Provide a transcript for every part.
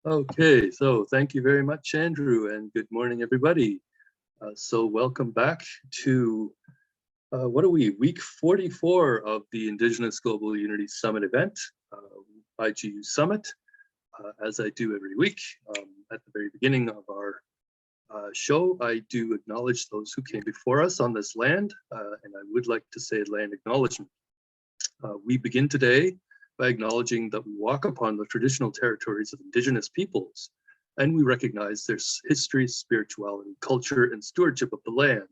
Okay, so thank you very much, Andrew, and good morning, everybody. So welcome back to, what are we, week 44 of the Indigenous Global Unity Summit event, IGU Summit. As I do every week, at the very beginning of our show, I do acknowledge those who came before us on this land, and I would like to say land acknowledgement. We begin today by acknowledging that we walk upon the traditional territories of Indigenous peoples, and we recognize their history, spirituality, culture, and stewardship of the land.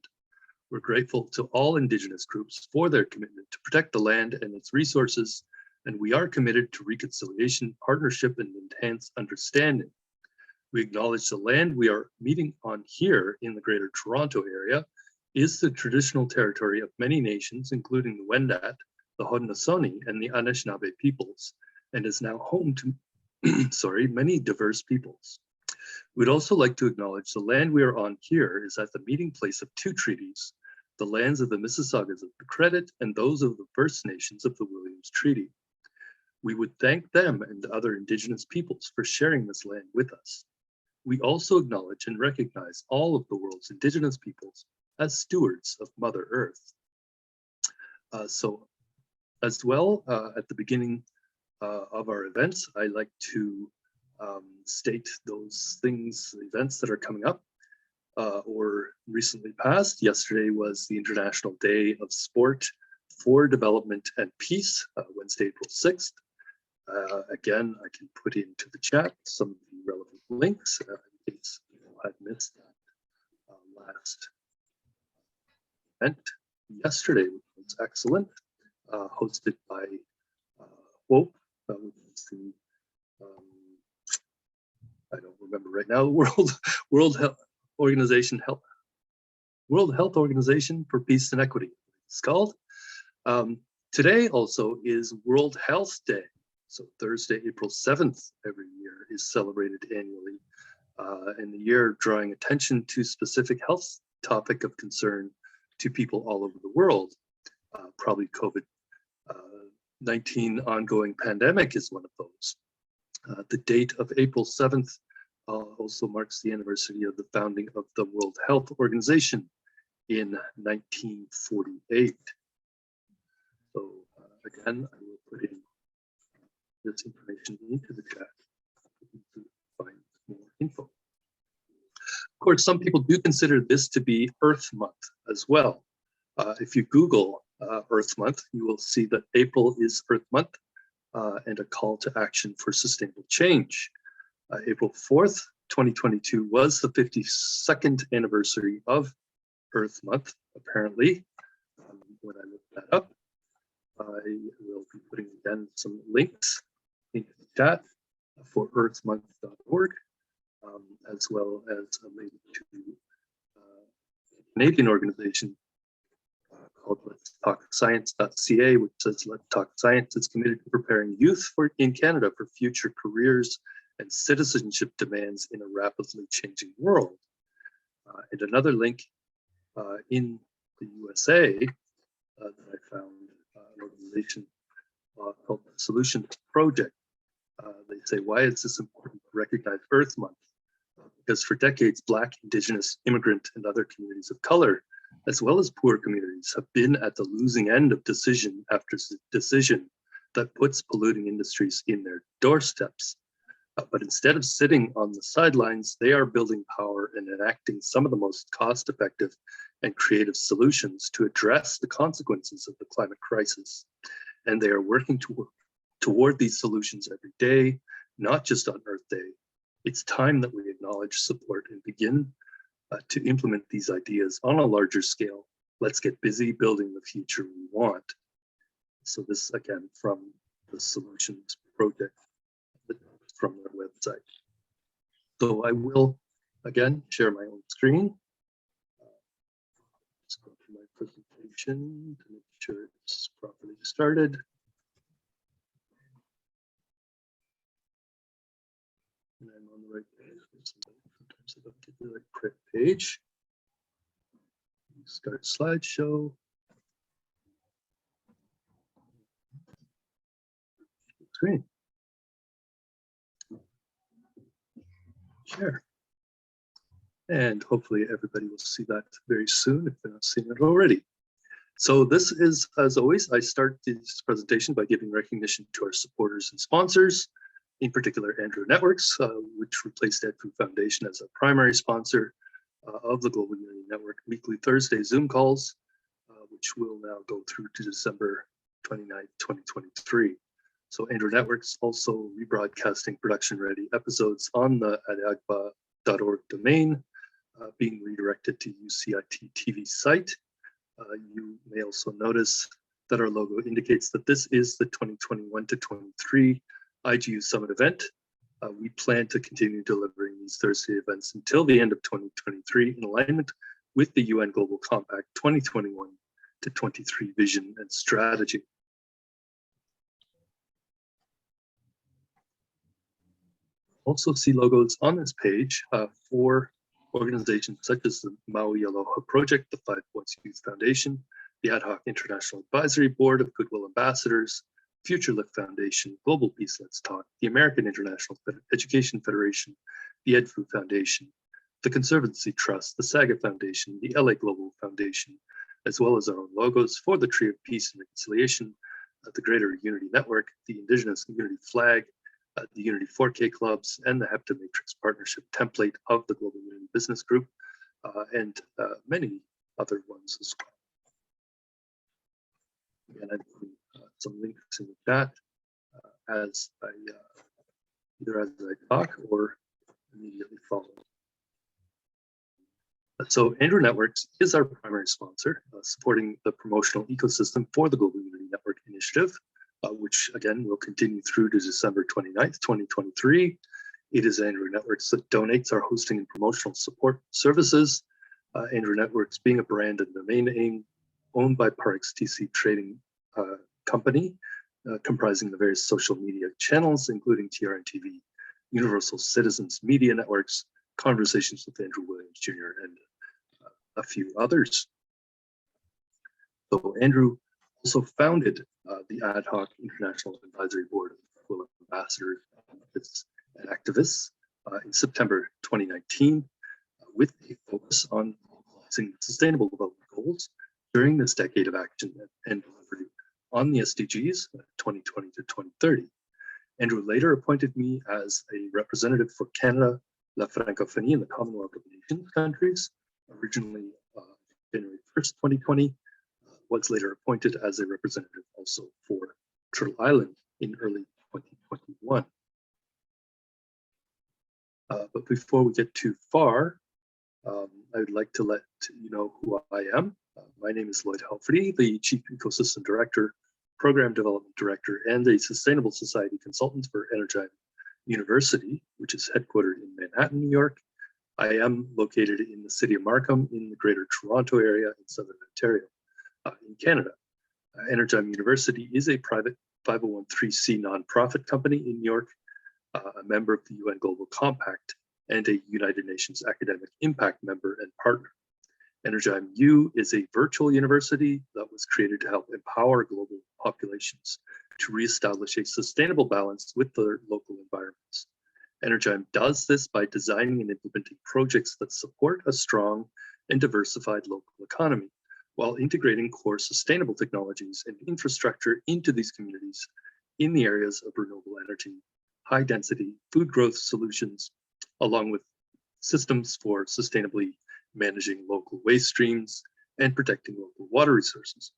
We're grateful to all Indigenous groups for their commitment to protect the land and its resources, and we are committed to reconciliation, partnership, and enhanced understanding. We acknowledge the land we are meeting on here in the Greater Toronto Area is the traditional territory of many nations, including the Wendat, the Haudenosaunee, and the Anishinaabe peoples, and is now home to many diverse peoples. We'd also like to acknowledge the land we are on here is at the meeting place of two treaties, the lands of the Mississaugas of the Credit and those of the First Nations of the Williams Treaty. We would thank them and other Indigenous peoples for sharing this land with us. We also acknowledge and recognize all of the world's Indigenous peoples as stewards of Mother Earth. As well, at the beginning of our events, I like to state those events that are coming up or recently passed. Yesterday was the International Day of Sport for Development and Peace, Wednesday, April 6th. Again, I can put into the chat some of the relevant links in case you had missed that last event yesterday, which was excellent. Hosted by WOPE, which is the, I don't remember right now, World Health Organization for Peace and Equity, it's called. Today also is World Health Day. So Thursday, April 7th every year is celebrated annually in the year, drawing attention to specific health topic of concern to people all over the world. Probably COVID-19 ongoing pandemic is one of those. The date of April 7th also marks the anniversary of the founding of the World Health Organization in 1948. So again, I will put in this information into the chat to find more info. Of course, some people do consider this to be Earth Month as well. If you Google Earth Month, you will see that April is Earth Month and a call to action for sustainable change. April 4th, 2022 was the 52nd anniversary of Earth Month, apparently. When I look that up, I will be putting again some links in the chat for earthmonth.org, as well as a link to a Canadian organization called Let's Talk Science.ca, which says Let's Talk Science is committed to preparing youth in Canada for future careers and citizenship demands in a rapidly changing world. And another link in the USA that I found, an organization called the Solutions Project. They say, why is this important to recognize Earth Month? Because for decades, Black, Indigenous, immigrant, and other communities of color, as well as poor communities, have been at the losing end of decision after decision that puts polluting industries in their doorsteps. But instead of sitting on the sidelines, they are building power and enacting some of the most cost-effective and creative solutions to address the consequences of the climate crisis. And they are working toward these solutions every day, not just on Earth Day. It's time that we acknowledge, support, and begin to implement these ideas on a larger scale. Let's get busy building the future we want. So this, again, from the Solutions Project from their website. So I will, again, share my own screen. Just go to my presentation to make sure it's properly started. And I'm on the right page. Sometimes I don't get the right correct page. Start slideshow. Screen. share. And hopefully everybody will see that very soon if they're not seeing it already. So this is, as always, I start this presentation by giving recognition to our supporters and sponsors, in particular Andrew Networks, which replaced EdFu Foundation as a primary sponsor of the Global Unity Network weekly Thursday Zoom calls, which will now go through to December 29th, 2023. So Andrew Networks also rebroadcasting production-ready episodes on the AHIABGA.org domain, being redirected to UCIT-TV site. You may also notice that our logo indicates that this is the 2021-23 IGU Summit event. We plan to continue delivering these Thursday events until the end of 2023 in alignment with the UN Global Compact 2021-23 vision and strategy. Also see logos on this page for organizations such as the Maui Aloha Project, the 5 Points Youth Foundation, the Ad Hoc International Advisory Board of Goodwill Ambassadors, Future Lift Foundation, Global Peace Let's Talk, the American International Education Federation, the EdFu Foundation, the Conservancy Trust, the Saga Foundation, the LA Global Foundation, as well as our own logos for the Tree of Peace and Reconciliation, the Greater Unity Network, the Indigenous Unity Flag, the Unity 4K Clubs, and the HEPTA Matrix Partnership template of the Global Unity Business Group, and many other ones as well. Again, I'm putting some links in the chat as I either as I talk or immediately follow. So Andrew Networks is our primary sponsor, supporting the promotional ecosystem for the Global Unity Network Initiative, which again will continue through to December 29th, 2023. It is Andrew Networks that donates our hosting and promotional support services. Andrew Networks being a brand and domain name owned by ParXTC Trading Company, comprising the various social media channels, including TRN-TV, Universal Citizens Media Networks, Conversations with Andrew Williams Jr., and a few others. So Andrew also founded the Ad Hoc International Advisory Board of Goodwill Ambassadors and Activists in September 2019, with a focus on realizing sustainable development goals during this decade of action and delivery on the SDGs 2020 to 2030. Andrew later appointed me as a representative for Canada, La Francophonie, and the Commonwealth of Nations countries, originally January 1st, 2020, was later appointed as a representative also for Turtle Island in early 2021. But before we get too far, I would like to let you know who I am. My name is Lloyd Halferty, the Chief Ecosystem Director, Program Development Director, and a Sustainable Society Consultant for Energy University, which is headquartered in Manhattan, New York. I am located in the city of Markham in the Greater Toronto area in Southern Ontario, in Canada. Energy University is a private 501(c)(3) nonprofit company in New York, a member of the UN Global Compact, and a United Nations Academic Impact member and partner. Energy U is a virtual university that was created to help empower global populations to reestablish a sustainable balance with their local environments. Energy does this by designing and implementing projects that support a strong and diversified local economy, while integrating core sustainable technologies and infrastructure into these communities in the areas of renewable energy, high density food growth solutions, along with systems for sustainably managing local waste streams and protecting local water resources.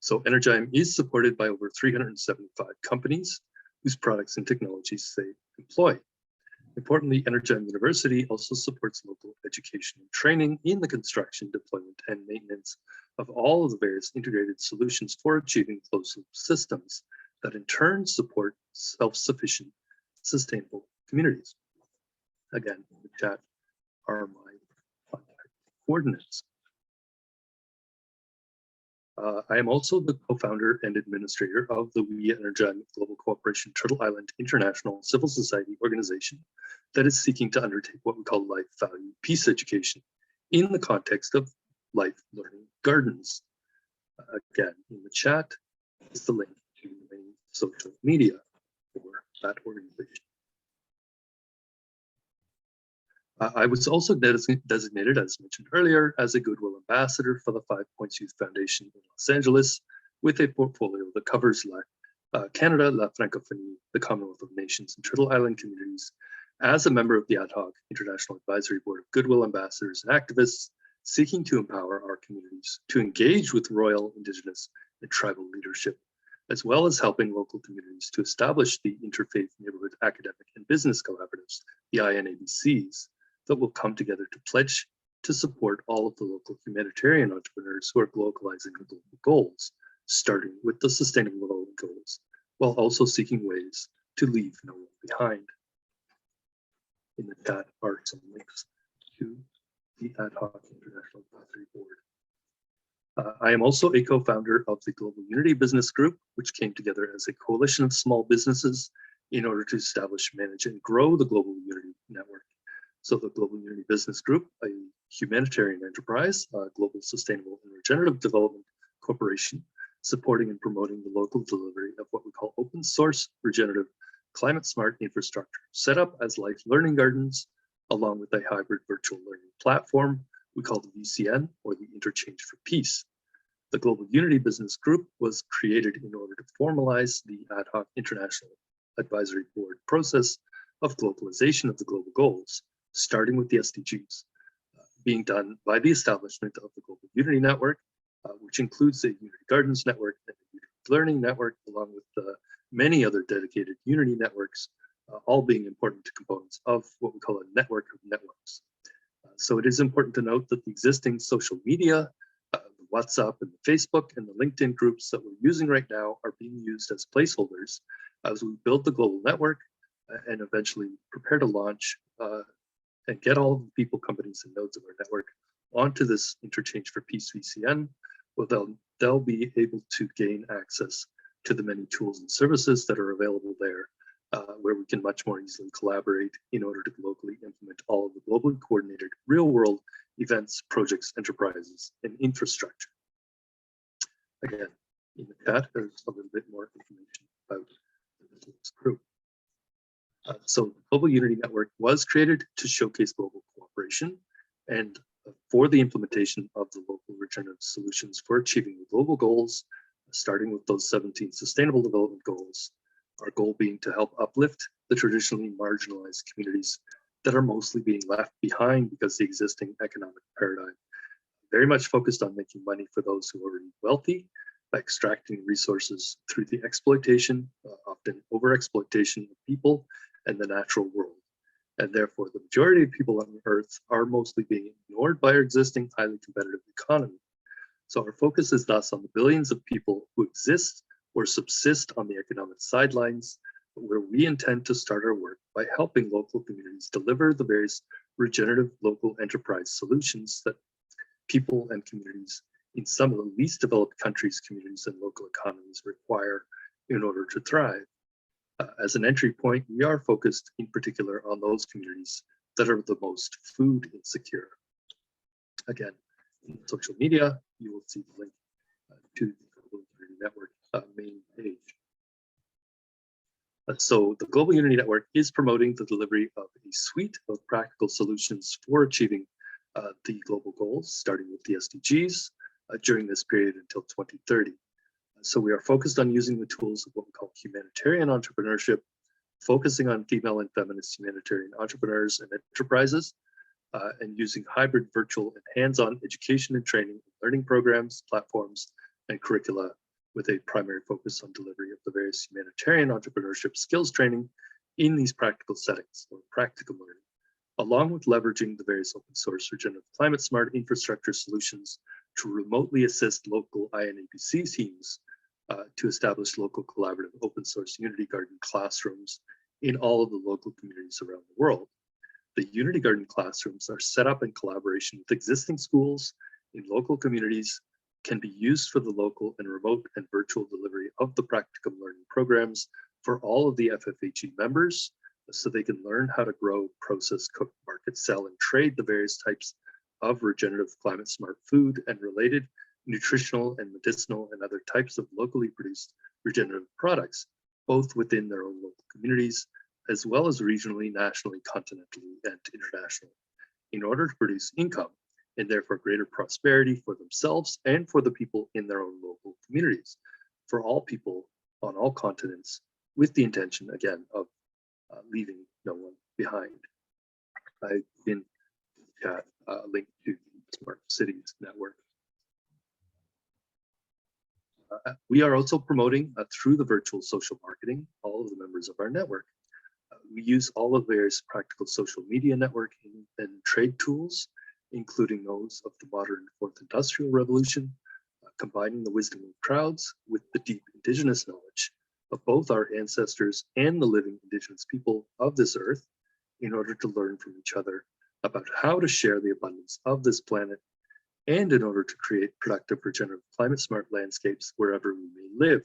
So Energy is supported by over 375 companies whose products and technologies they employ. Importantly, Energy University also supports local education and training in the construction, deployment, and maintenance of all of the various integrated solutions for achieving closed-loop systems that in turn support self-sufficient, sustainable communities. Again, in the chat are my contact coordinates. I am also the co-founder and administrator of the We Energy Global Cooperation Turtle Island International Civil Society organization that is seeking to undertake what we call life value peace education in the context of life learning gardens. Again, in the chat is the link to the main social media for that organization. I was also designated, as mentioned earlier, as a Goodwill Ambassador for the 5 Points Youth Foundation in Los Angeles, with a portfolio that covers Canada, La Francophonie, the Commonwealth of Nations, and Turtle Island communities, as a member of the ad hoc International Advisory Board of Goodwill Ambassadors and activists seeking to empower our communities to engage with Royal, Indigenous, and tribal leadership, as well as helping local communities to establish the interfaith neighborhood academic and business collaboratives, the INABCs, that will come together to pledge to support all of the local humanitarian entrepreneurs who are globalizing the global goals, starting with the Sustainable Development Goals, while also seeking ways to leave no one behind. In the chat are some links to the Ad hoc International Advisory Board. I am also a co-founder of the Global Unity Business Group, which came together as a coalition of small businesses in order to establish, manage, and grow the Global Unity Network. So the Global Unity Business Group, a humanitarian enterprise, a global sustainable and regenerative development corporation, supporting and promoting the local delivery of what we call open source, regenerative, climate smart infrastructure, set up as life learning gardens, along with a hybrid virtual learning platform we call the VCN, or the Interchange4Peace. The Global Unity Business Group was created in order to formalize the ad hoc International Advisory Board process of globalization of the global goals, starting with the SDGs, being done by the establishment of the Global Unity Network, which includes the Unity Gardens Network and the Unity Learning Network, along with many other dedicated Unity networks, all being important components of what we call a network of networks. So it is important to note that the existing social media, the WhatsApp and the Facebook and the LinkedIn groups that we're using right now are being used as placeholders as we build the global network and eventually prepare to launch and get all of the people, companies, and nodes of our network onto this Interchange4Peace VCN, where they'll be able to gain access to the many tools and services that are available there, where we can much more easily collaborate in order to locally implement all of the globally coordinated real-world events, projects, enterprises, and infrastructure. Again, in the chat, there's a little bit more information about the business group. So the Global Unity Network was created to showcase global cooperation and for the implementation of the local regenerative solutions for achieving the global goals, starting with those 17 Sustainable Development Goals, our goal being to help uplift the traditionally marginalized communities that are mostly being left behind because the existing economic paradigm very much focused on making money for those who are already wealthy by extracting resources through the exploitation, often overexploitation of people and the natural world. And therefore, the majority of people on Earth are mostly being ignored by our existing highly competitive economy. So our focus is thus on the billions of people who exist or subsist on the economic sidelines, where we intend to start our work by helping local communities deliver the various regenerative local enterprise solutions that people and communities in some of the least developed countries, communities, and local economies require in order to thrive. As an entry point, we are focused in particular on those communities that are the most food insecure. Again, in social media, you will see the link to the Global Unity Network main page. So the Global Unity Network is promoting the delivery of a suite of practical solutions for achieving the global goals, starting with the SDGs during this period until 2030. So we are focused on using the tools of what we call humanitarian entrepreneurship, focusing on female and feminist humanitarian entrepreneurs and enterprises, and using hybrid virtual and hands-on education and training, learning programs, platforms, and curricula with a primary focus on delivery of the various humanitarian entrepreneurship skills training in these practical settings, or practical learning, along with leveraging the various open source regenerative climate smart infrastructure solutions to remotely assist local INABC teams to establish local collaborative open source Unity Garden classrooms in all of the local communities around the world. The Unity Garden classrooms are set up in collaboration with existing schools in local communities, can be used for the local and remote and virtual delivery of the practical learning programs for all of the FFHE members, so they can learn how to grow, process, cook, market, sell, and trade the various types of regenerative climate smart food and related nutritional and medicinal and other types of locally produced regenerative products, both within their own local communities, as well as regionally, nationally, continentally, and internationally. in order to produce income and therefore greater prosperity for themselves and for the people in their own local communities, for all people on all continents, with the intention, again, of leaving no one behind. I've been linked to the Smart Cities Network. We are also promoting through the virtual social marketing all of the members of our network. We use all of various practical social media networking and trade tools, including those of the modern fourth industrial revolution, combining the wisdom of crowds with the deep Indigenous knowledge of both our ancestors and the living Indigenous people of this earth, in order to learn from each other about how to share the abundance of this planet, and in order to create productive, regenerative, climate-smart landscapes wherever we may live,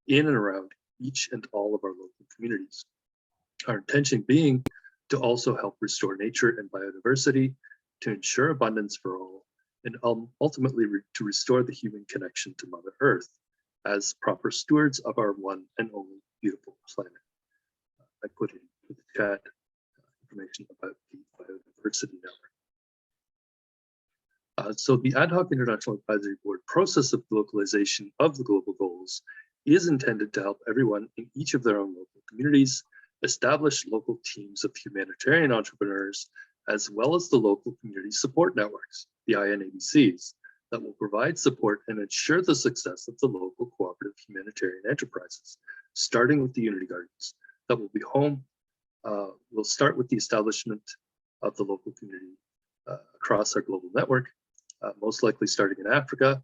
in and around each and all of our local communities. Our intention being to also help restore nature and biodiversity, to ensure abundance for all, and ultimately to restore the human connection to Mother Earth as proper stewards of our one and only beautiful planet. I put into the chat information about the Biodiversity Network. So the Ad Hoc International Advisory Board process of localization of the global goals is intended to help everyone in each of their own local communities establish local teams of humanitarian entrepreneurs, as well as the local community support networks, the INABCs, that will provide support and ensure the success of the local cooperative humanitarian enterprises, starting with the Unity Gardens that will be home. We'll start with the establishment of the local community across our global network, most likely starting in Africa,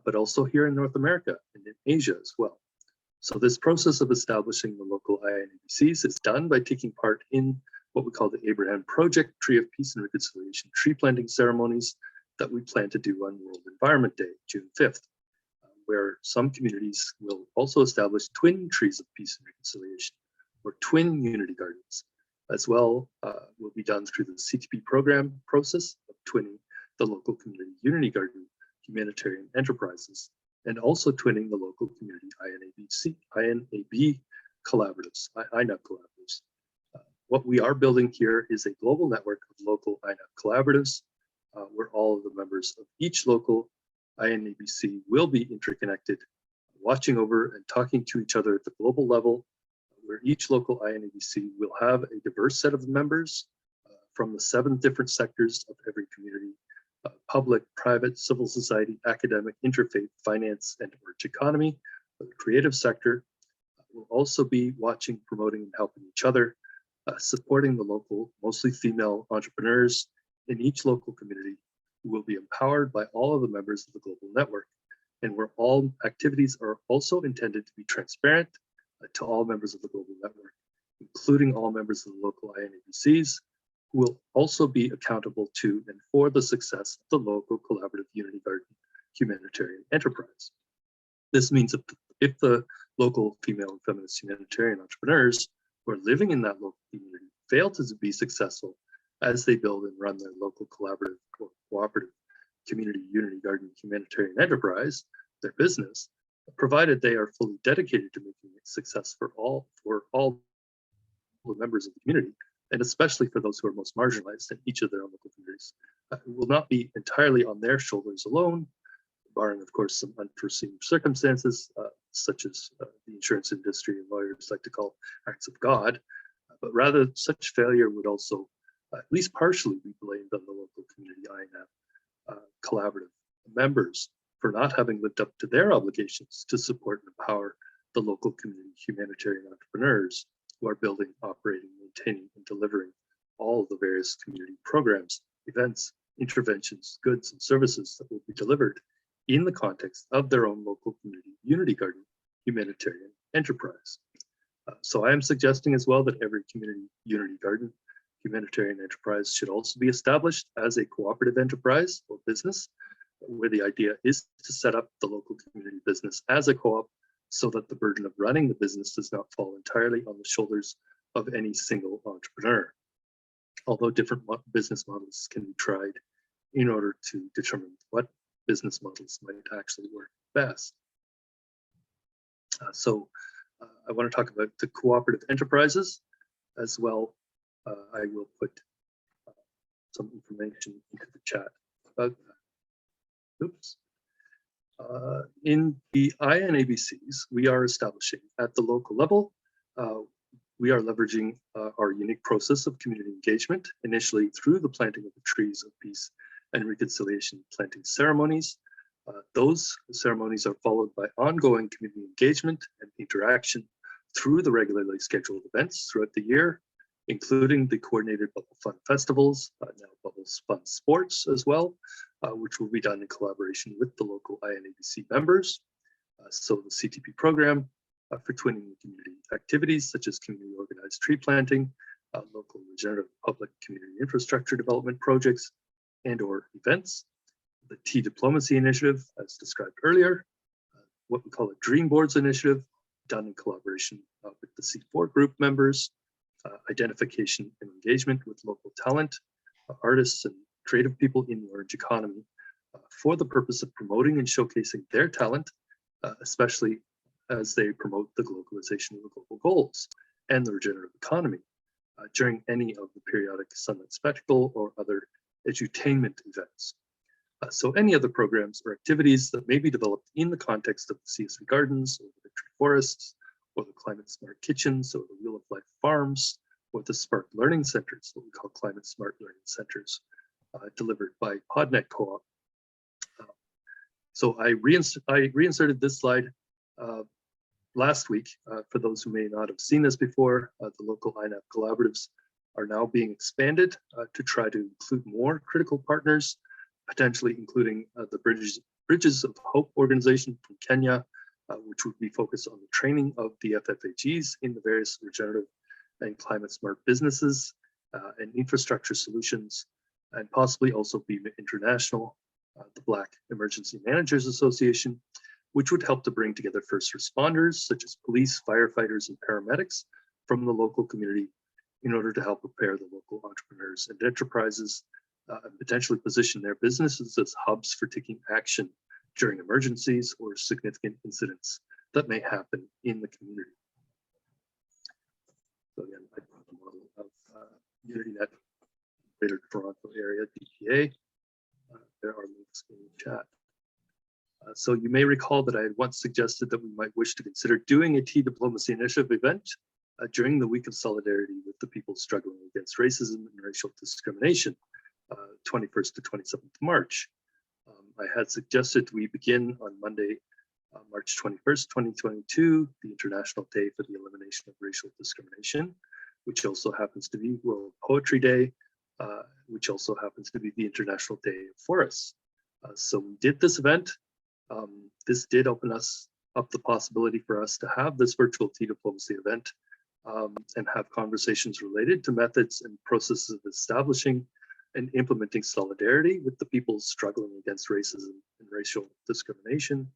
but also here in North America and in Asia as well. So this process of establishing the local INABCs is done by taking part in what we call the Abraham Project Tree of Peace and Reconciliation tree planting ceremonies that we plan to do on World Environment Day, June 5th, where some communities will also establish twin trees of peace and reconciliation, or twin unity gardens, as well. Will be done through the CTP program process of twinning the local community unity garden humanitarian enterprises, and also twinning the local community INAB collaboratives, INAB collaboratives. What we are building here is a global network of local INAB collaboratives, where all of the members of each local INABC will be interconnected, watching over and talking to each other at the global level, where each local INABC will have a diverse set of members from the 7 different sectors of every community: public, private, civil society, academic, interfaith, finance, and economy. The creative sector will also be watching, promoting, and helping each other, supporting the local, mostly female entrepreneurs in each local community, who will be empowered by all of the members of the global network, and where all activities are also intended to be transparent to all members of the global network, including all members of the local INABCs, who will also be accountable to and for the success of the local collaborative Unity Garden humanitarian enterprise. This means if the local female and feminist humanitarian entrepreneurs who are living in that local community fail to be successful as they build and run their local collaborative or cooperative community Unity Garden humanitarian enterprise, their business, provided they are fully dedicated to making it success for all the members of the community, and especially for those who are most marginalized in each of their own local communities. It will not be entirely on their shoulders alone, barring, of course, some unforeseen circumstances, such as the insurance industry and lawyers like to call acts of God, but rather such failure would also at least partially be blamed on the local community INAB collaborative members for not having lived up to their obligations to support and empower the local community humanitarian entrepreneurs who are building, operating, maintaining, and delivering all of the various community programs, events, interventions, goods, and services that will be delivered in the context of their own local community Unity Garden humanitarian enterprise. So I am suggesting as well that every community Unity Garden humanitarian enterprise should also be established as a cooperative enterprise or business, where the idea is to set up the local community business as a co-op so that the burden of running the business does not fall entirely on the shoulders of any single entrepreneur. Although different business models can be tried in order to determine what business models might actually work best. I want to talk about the cooperative enterprises as well. I will put some information into the chat about that. Oops. In the INABCs, we are establishing at the local level, we are leveraging our unique process of community engagement, initially through the planting of the trees of peace and reconciliation planting ceremonies. Those ceremonies are followed by ongoing community engagement and interaction through the regularly scheduled events throughout the year, including the coordinated Bubble Fun festivals, now Bubbles Fun Sports as well, which will be done in collaboration with the local INABC members. So the CTP program for twinning community activities such as community organized tree planting, local regenerative public community infrastructure development projects and or events. The Tea Diplomacy Initiative, as described earlier, what we call a Dream Boards Initiative, done in collaboration with the C4 group members, identification and engagement with local talent, artists and creative people in the orange economy for the purpose of promoting and showcasing their talent, especially as they promote the globalization of the global goals and the regenerative economy during any of the periodic summit spectacle or other edutainment events. So any other programs or activities that may be developed in the context of the CSV Gardens or the Victory Forests or the Climate Smart Kitchens or the Wheel of Life Farms or the Spark Learning Centers, what we call Climate Smart Learning Centers, delivered by PodNet Co-op. So I reinserted this slide last week. For those who may not have seen this before, the local INAP collaboratives are now being expanded to try to include more critical partners, potentially including the Bridges of Hope organization from Kenya, which would be focused on the training of the FFAGs in the various regenerative and climate smart businesses and infrastructure solutions, and possibly also be International, the Black Emergency Managers Association, which would help to bring together first responders such as police, firefighters, and paramedics from the local community in order to help prepare the local entrepreneurs and enterprises and potentially position their businesses as hubs for taking action during emergencies or significant incidents that may happen in the community. So again, I brought the model of UnityNet, Greater Toronto Area, DTA. There are links in the chat. So you may recall that I had once suggested that we might wish to consider doing a Tea Diplomacy Initiative event during the week of solidarity with the people struggling against racism and racial discrimination, 21st to 27th March. I had suggested we begin on Monday, March 21st, 2022, the International Day for the Elimination of Racial Discrimination, which also happens to be World Poetry Day, which also happens to be the International Day of Forests. So we did this event. This did open us up the possibility for us to have this virtual tea diplomacy event and have conversations related to methods and processes of establishing and implementing solidarity with the people struggling against racism and racial discrimination,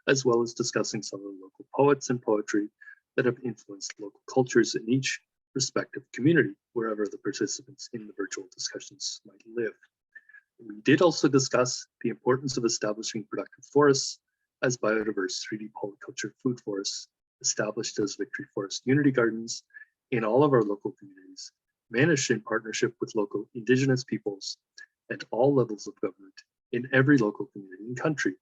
as well as discussing some of the local poets and poetry that have influenced local cultures in each respective community, wherever the participants in the virtual discussions might live. We did also discuss the importance of establishing productive forests as biodiverse 3D polyculture food forests established as Victory Forest Unity Gardens in all of our local communities, managed in partnership with local Indigenous peoples and all levels of government in every local community and country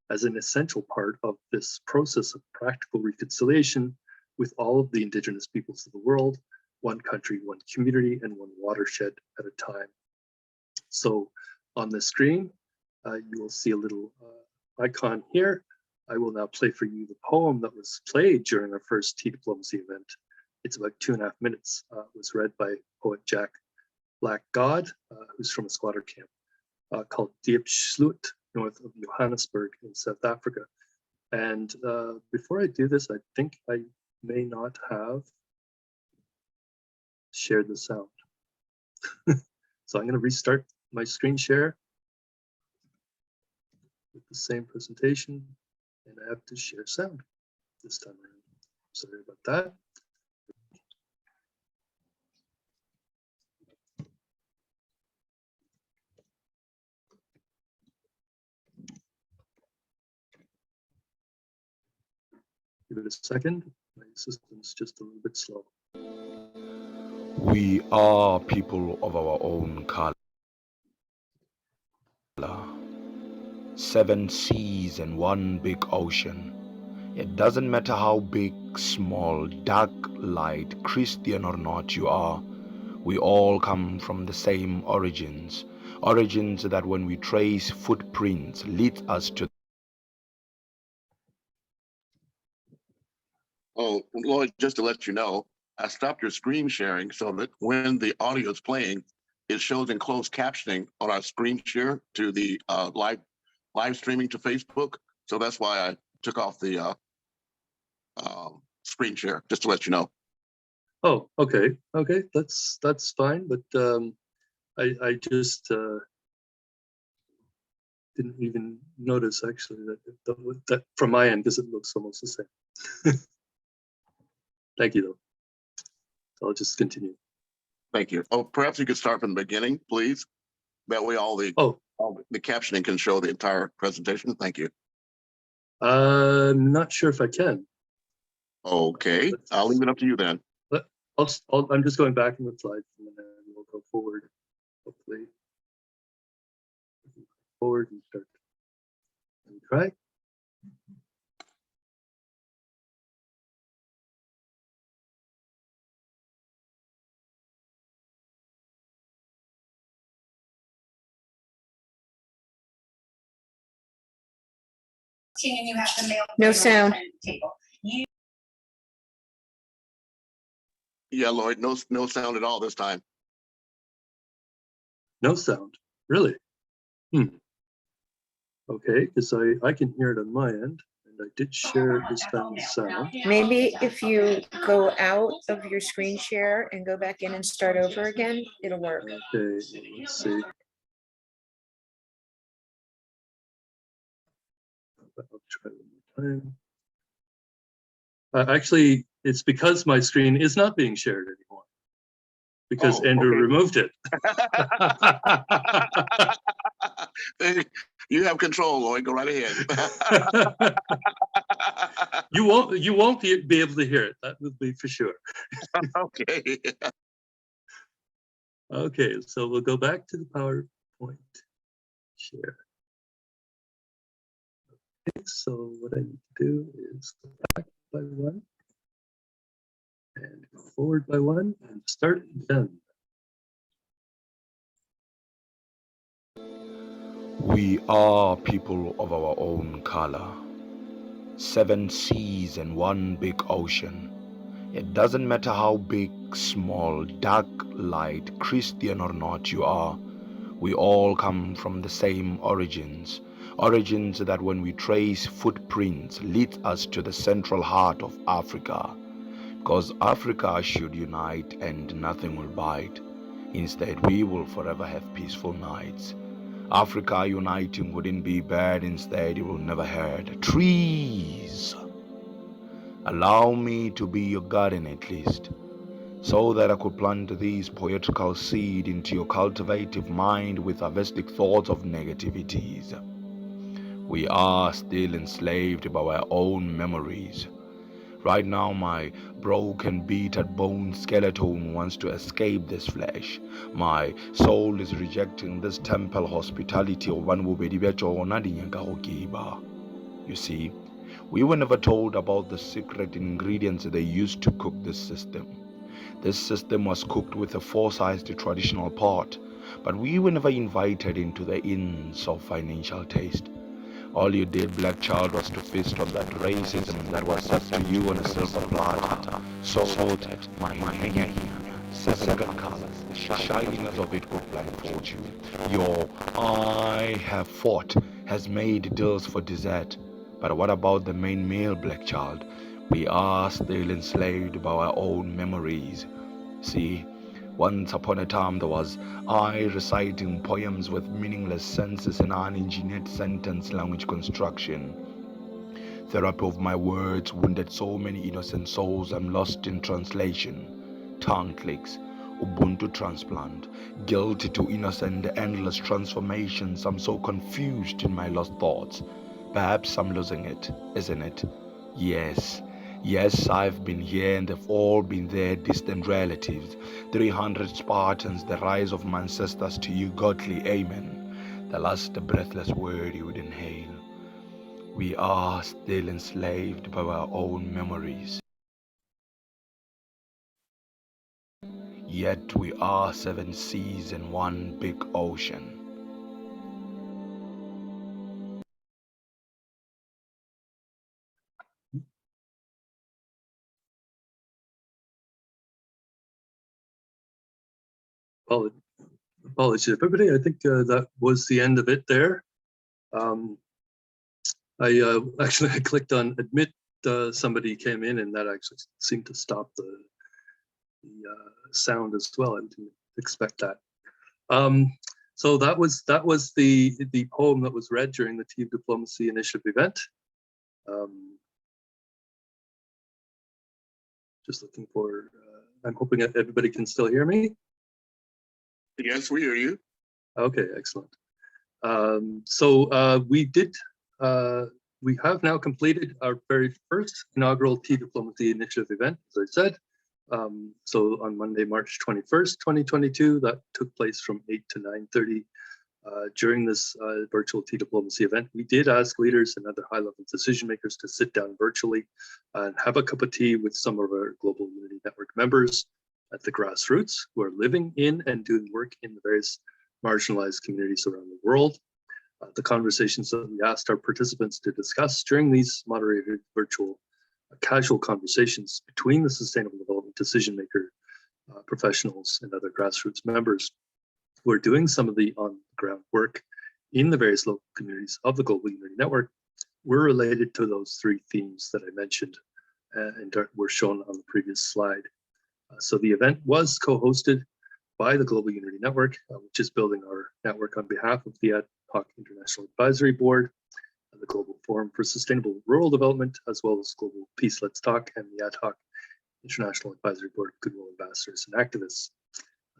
as an essential part of this process of practical reconciliation with all of the Indigenous peoples of the world, one country, one community, and one watershed at a time. So on the screen, you will see a little icon here. I will now play for you the poem that was played during our first Tea Diplomacy event. It's about 2.5 minutes. It was read by poet Jack Black God, who's from a squatter camp called Diepsloot, north of Johannesburg in South Africa. And before I do this, I think I may not have shared the sound. So I'm going to restart my screen share with the same presentation, and I have to share sound this time around. Sorry about that. Give it a second. My system's just a little bit slow. We are people of our own color. 7 seas and one big ocean. It doesn't matter how big, small, dark, light, Christian or not you are. We all come from the same origins. Origins that when we trace footprints lead us to. Oh, Lloyd, just to let you know, I stopped your screen sharing so that when the audio is playing, it shows in closed captioning on our screen share to the live streaming to Facebook. So that's why I took off the screen share, just to let you know. Oh, okay, that's fine. But I just didn't even notice actually that from my end, because it looks almost the same. Thank you, though. I'll just continue. Thank you. Oh, perhaps you could start from the beginning, please. That way all the captioning can show the entire presentation. Thank you. I'm not sure if I can. Okay, I'll leave it up to you then. I'm just going back in the slides and then we'll go forward, hopefully. Forward and start. And try. And you have the mail. No sound. Yeah, Lloyd, no sound at all this time. No sound, really? Okay, because I can hear it on my end, and I did share it this time with sound. Maybe if you go out of your screen share and go back in and start over again, it'll work. Okay, let's see. I'll try one more time. Actually, it's because my screen is not being shared anymore, because Andrew removed it. You have control, Lloyd. Go right ahead. You won't be able to hear it. That would be for sure. Okay. Okay, so we'll go back to the PowerPoint share. Okay, so what I need to do is go back by one and go forward by one and start again. We are people of our own color. 7 seas and one big ocean. It doesn't matter how big, small, dark, light, Christian or not you are. We all come from the same origins. Origins that when we trace footprints lead us to the central heart of Africa. Because Africa should unite and nothing will bite. Instead, we will forever have peaceful nights. Africa uniting wouldn't be bad, instead it will never hurt. Trees! Allow me to be your garden at least, so that I could plant these poetical seed into your cultivative mind with harvestic thoughts of negativities. We are still enslaved by our own memories. Right now, my broken, beaten bone skeleton wants to escape this flesh. My soul is rejecting this temple hospitality of one. You see, we were never told about the secret ingredients they used to cook this system. This system was cooked with a foresight traditional pot, but we were never invited into the inns of financial taste. All you did, black child, was to feast on that racism that was set to you on a silver platter, salted, my seven colors, the shininess of it would blindfold you. Your I have fought has made deals for dessert, but what about the main meal, black child? We are still enslaved by our own memories. See, once upon a time there was I reciting poems with meaningless senses and unengineered sentence language construction. Therapy of my words wounded so many innocent souls, I'm lost in translation. Tongue clicks, Ubuntu transplant, guilty to innocent endless transformations. I'm so confused in my lost thoughts. Perhaps I'm losing it, isn't it? Yes, I've been here and they've all been there, distant relatives. 300 Spartans, the rise of my ancestors to you, godly amen. the last breathless word you would inhale. We are still enslaved by our own memories. Yet we are 7 seas and one big ocean. Apologies, everybody. I think that was the end of it there. I actually I clicked on admit. Somebody came in, and that actually seemed to stop the sound as well. I didn't expect that. So that was the poem that was read during the Team Diplomacy Initiative event. Just looking for. I'm hoping that everybody can still hear me. Yes, we hear you. Okay, excellent. We have now completed our very first inaugural Tea Diplomacy Initiative event, as I said. So on Monday, March 21st, 2022, that took place from 8 to 9:30. During this virtual Tea Diplomacy event, we did ask leaders and other high-level decision makers to sit down virtually and have a cup of tea with some of our Global Unity Network members at the grassroots who are living in and doing work in the various marginalized communities around the world. The conversations that we asked our participants to discuss during these moderated virtual casual conversations between the Sustainable Development decision maker professionals and other grassroots members who are doing some of the on-the-ground work in the various local communities of the Global Unity Network were related to those 3 themes that I mentioned and were shown on the previous slide. So the event was co-hosted by the Global Unity Network, which is building our network on behalf of the Ad Hoc International Advisory Board, the Global Forum for Sustainable Rural Development, as well as Global Peace Let's Talk and the Ad Hoc International Advisory Board of Goodwill Ambassadors and Activists.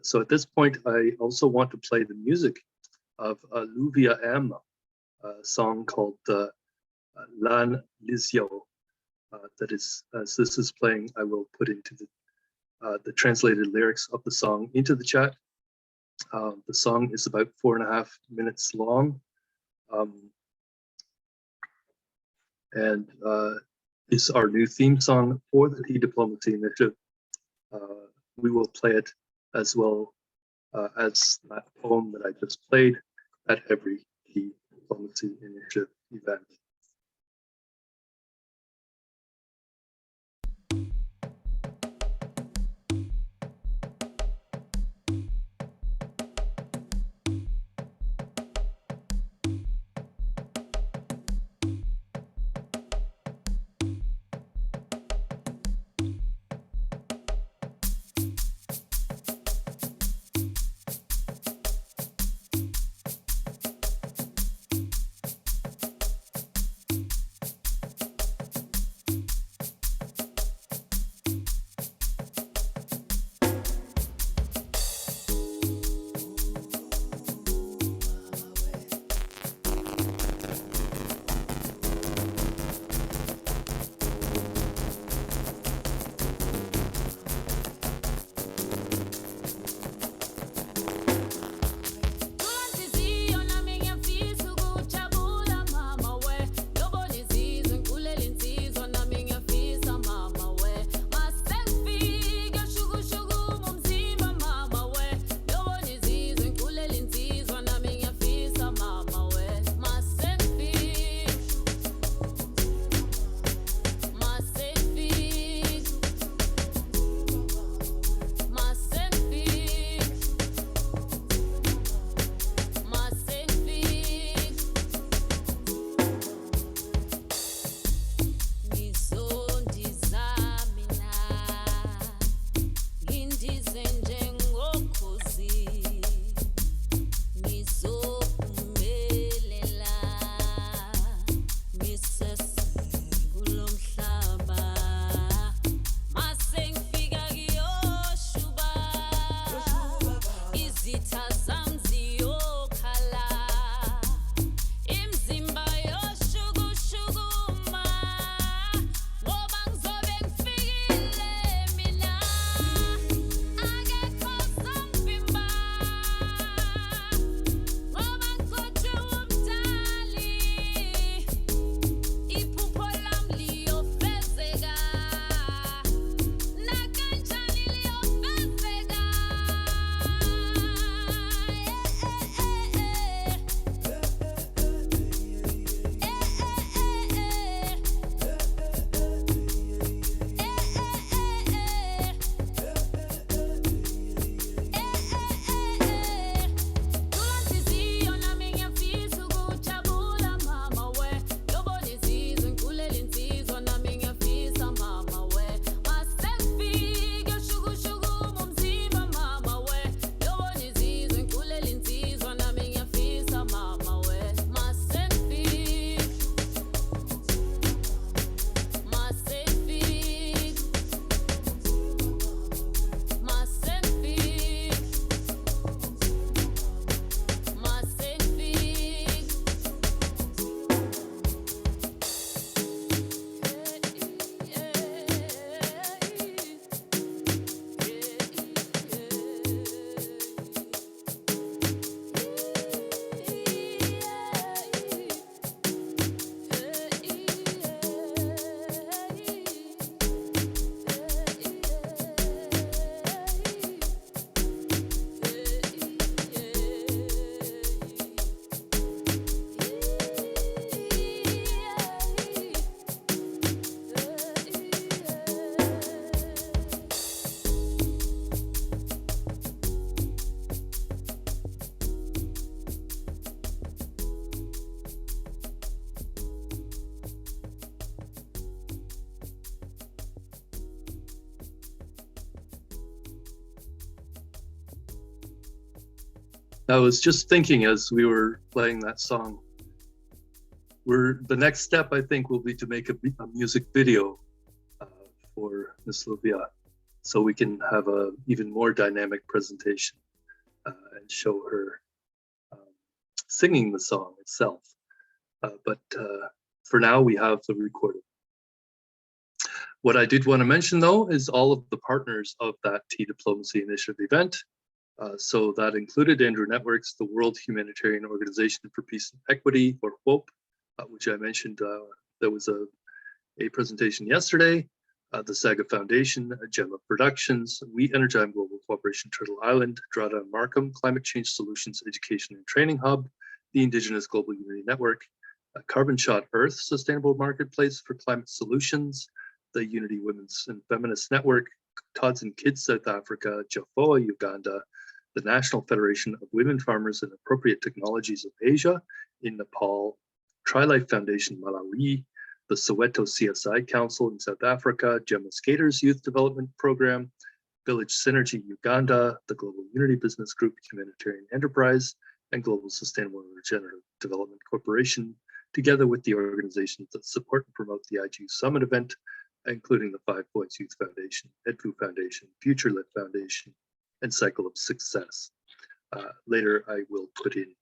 So at this point, I also want to play the music of Luvia M, a song called Lan Lizio. That is, as this is playing, I will put into the translated lyrics of the song into the chat. The song is about 4.5 minutes long, and is our new theme song for the Tea Diplomacy Initiative. We will play it as well as that poem that I just played at every Tea Diplomacy Initiative event. I was just thinking as we were playing that song, the next step, I think, will be to make a music video for Miss Luvia, so we can have a even more dynamic presentation and show her singing the song itself. But for now, we have the recording. What I did want to mention, though, is all of the partners of that Tea Diplomacy Initiative event. So that included Andrew Networks, the World Humanitarian Organization for Peace and Equity, or WOPE, which I mentioned. There was a presentation yesterday. The Saga Foundation, Gemma Productions, We Energize Global Cooperation Turtle Island, Drada and Markham, Climate Change Solutions Education and Training Hub, the Indigenous Global Unity Network, Carbon Shot Earth Sustainable Marketplace for Climate Solutions, the Unity Women's and Feminist Network, Tots and Kids South Africa, Jafoa Uganda, the National Federation of Women Farmers and Appropriate Technologies of Asia in Nepal, TriLife Foundation Malawi, the Soweto CSI Council in South Africa, Gemma Skaters Youth Development Program, Village Synergy Uganda, the Global Unity Business Group Humanitarian Enterprise, and Global Sustainable and Regenerative Development Corporation, together with the organizations that support and promote the IGU Summit event, including the 5 Points Youth Foundation, EdFu Foundation, FutureLit Foundation, and Cycle of Success. Later, I will put in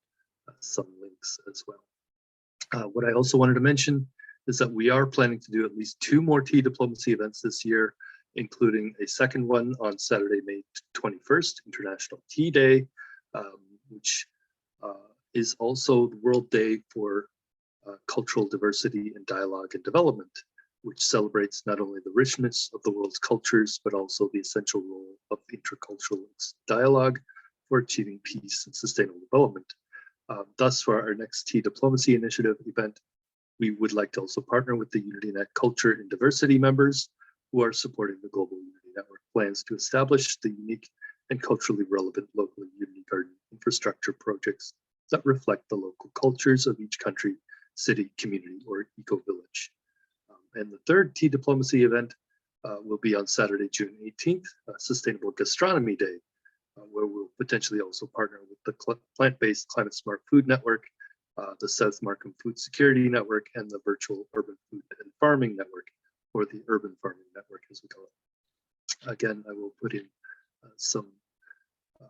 some links as well. What I also wanted to mention is that we are planning to do at least 2 more tea diplomacy events this year, including a second one on Saturday, May 21st, International Tea Day, which is also the World Day for Cultural Diversity and Dialogue and Development, which celebrates not only the richness of the world's cultures, but also the essential role of intercultural dialogue for achieving peace and sustainable development. Thus, for our next Tea Diplomacy Initiative event, we would like to also partner with the UnityNet Culture and Diversity members who are supporting the Global Unity Network plans to establish the unique and culturally relevant local Unity Garden infrastructure projects that reflect the local cultures of each country, city, community, or eco-village. And the third Tea Diplomacy event will be on Saturday, June 18th, Sustainable Gastronomy Day, where we'll potentially also partner with the Plant-Based Climate Smart Food Network, the South Markham Food Security Network, and the Virtual Urban Food and Farming Network, or the Urban Farming Network as we call it. Again, I will put in some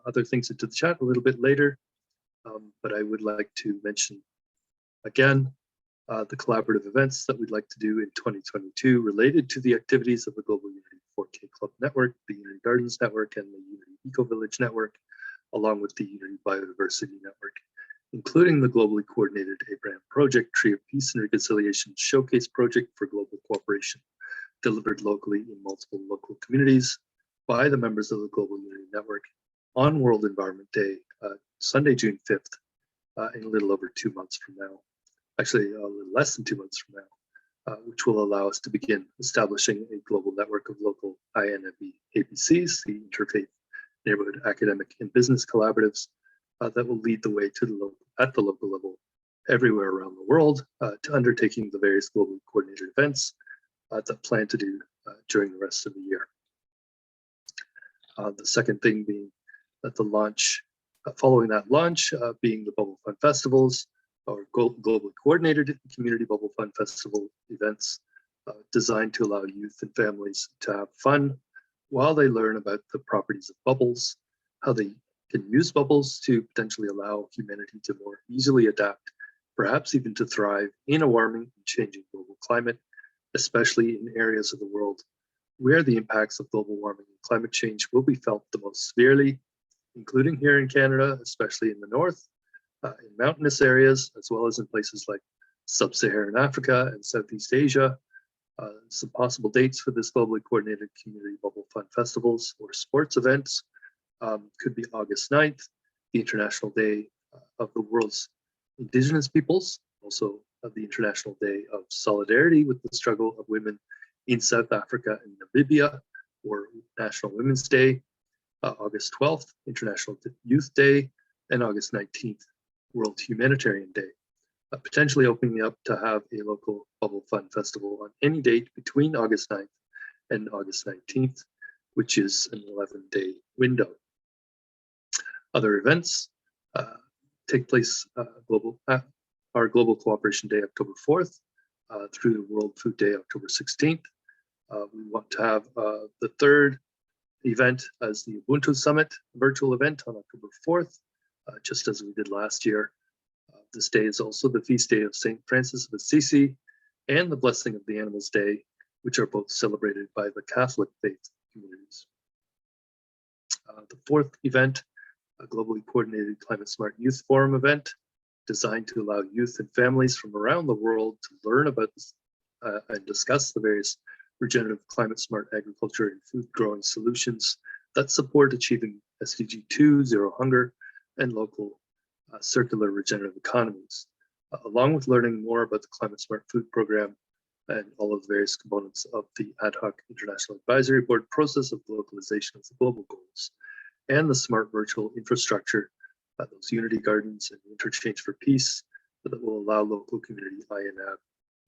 other things into the chat a little bit later, but I would like to mention again the collaborative events that we'd like to do in 2022 related to the activities of the Global Unity 4K Club Network, the Unity Gardens Network, and the Unity Eco Village Network, along with the Unity Biodiversity Network, including the globally coordinated Abraham Project, Tree of Peace and Reconciliation Showcase Project for Global Cooperation, delivered locally in multiple local communities by the members of the Global Unity Network on World Environment Day, Sunday, June 5th, in a little over 2 months from now. Actually, a little less than 2 months from now, which will allow us to begin establishing a global network of local INFE APCs, the Interfaith Neighborhood Academic and Business Collaboratives, that will lead the way to at the local level everywhere around the world to undertaking the various globally coordinated events that plan to do during the rest of the year. The second thing being that the launch, following that launch, being the Bubble Fun Festivals, or globally coordinated community Bubble Fun Festival events designed to allow youth and families to have fun while they learn about the properties of bubbles, how they can use bubbles to potentially allow humanity to more easily adapt, perhaps even to thrive in a warming and changing global climate, especially in areas of the world where the impacts of global warming and climate change will be felt the most severely, including here in Canada, especially in the north, in mountainous areas, as well as in places like sub-Saharan Africa and Southeast Asia. Some possible dates for this globally coordinated community Bubble Fun Festivals or sports events could be August 9th, the International Day of the World's Indigenous Peoples, also the International Day of Solidarity with the Struggle of Women in South Africa and Namibia, or National Women's Day, August 12th, International Youth Day, and August 19th, World Humanitarian Day, potentially opening up to have a local Bubble Fun Festival on any date between August 9th and August 19th, which is an 11-day window. Other events take place our Global Cooperation Day, October 4th, through the World Food Day, October 16th. We want to have the third event as the Ubuntu Summit virtual event on October 4th, just as we did last year. This day is also the feast day of St. Francis of Assisi and the Blessing of the Animals Day, which are both celebrated by the Catholic faith communities. The fourth event, a globally coordinated Climate Smart Youth Forum event, designed to allow youth and families from around the world to learn about this, and discuss the various regenerative climate smart agriculture and food growing solutions that support achieving SDG 2, zero hunger, and local circular regenerative economies, along with learning more about the Climate Smart Food Program and all of the various components of the ad hoc International Advisory Board process of localization of the global goals, and the smart virtual infrastructure, those Unity Gardens and Interchange4Peace, that will allow local community INAB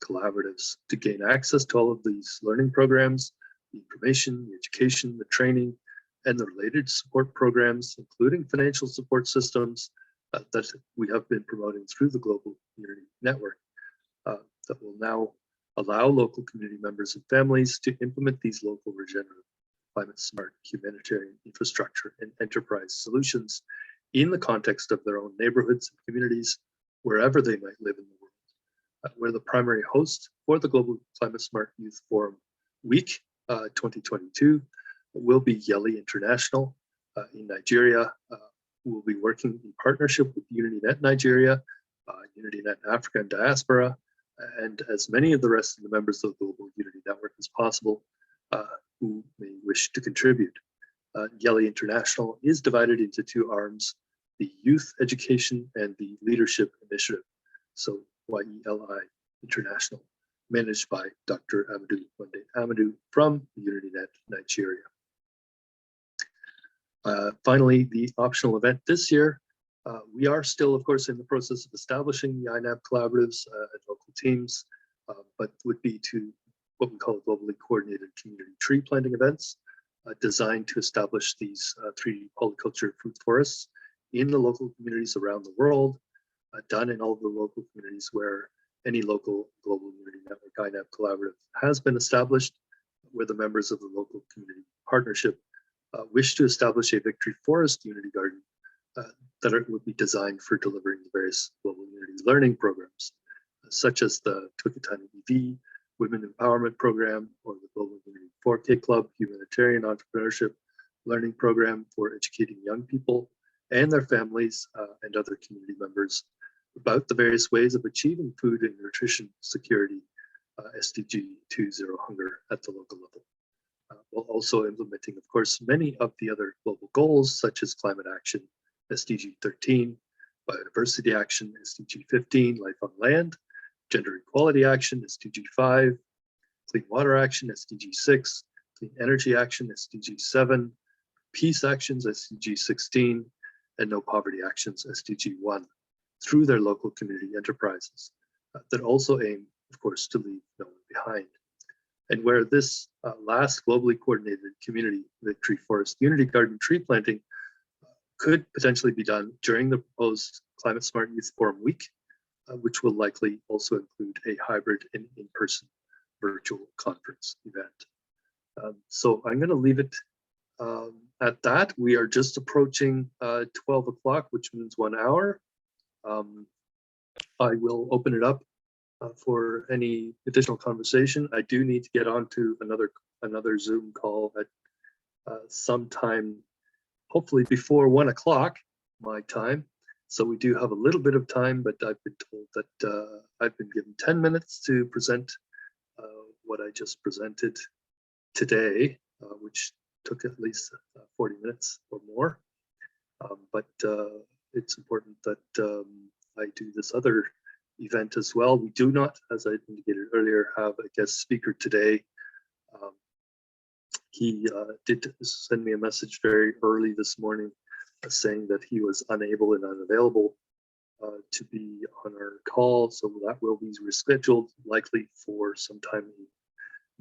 collaboratives to gain access to all of these learning programs, the information, the education, the training, and the related support programs, including financial support systems that we have been promoting through the Global Unity Network, that will now allow local community members and families to implement these local regenerative, climate smart humanitarian infrastructure and enterprise solutions in the context of their own neighborhoods and communities, wherever they might live in the world. We're the primary host for the Global Climate Smart Youth Forum Week 2022. Will be Yeli International in Nigeria. We'll be working in partnership with UnityNet Nigeria, UnityNet Africa and Diaspora, and as many of the rest of the members of the Global Unity Network as possible who may wish to contribute. Yeli International is divided into two arms, the Youth Education and the Leadership Initiative. So YELI International, managed by Dr. Amadou Wande Amadou from UnityNet Nigeria. Finally, the optional event this year, we are still, of course, in the process of establishing the INAB collaboratives at local teams, but would be to what we call globally coordinated community tree planting events, designed to establish these 3D polyculture food forests in the local communities around the world, done in all of the local communities where any local Global Unity Network INAB collaborative has been established, where the members of the local community partnership wish to establish a victory forest unity garden that would be designed for delivering the various Global Unity learning programs, such as the Twikitani EV Women Empowerment Program, or the Global Unity 4K Club Humanitarian Entrepreneurship Learning Program for educating young people and their families and other community members about the various ways of achieving food and nutrition security, SDG 2, zero hunger at the local level. While also implementing, of course, many of the other global goals, such as climate action, SDG 13, biodiversity action, SDG 15, life on land, gender equality action, SDG 5, clean water action, SDG 6, clean energy action, SDG 7, peace actions, SDG 16, and no poverty actions, SDG 1, through their local community enterprises that also aim, of course, to leave no one behind. And where this last globally coordinated community victory forest unity garden tree planting could potentially be done during the proposed Climate Smart Youth Forum Week, which will likely also include a hybrid and in-person virtual conference event. So I'm going to leave it at that. We are just approaching 12 o'clock, which means 1 hour. I will open it up for any additional conversation. I do need to get on to another Zoom call at sometime, hopefully before 1 o'clock my time. So we do have a little bit of time, but I've been told that I've been given 10 minutes to present what I just presented today, which took at least 40 minutes or more. But it's important that I do this other event as well. We do not, as I indicated earlier, have a guest speaker today. He did send me a message very early this morning saying that he was unable and unavailable to be on our call, so that will be rescheduled, likely for sometime in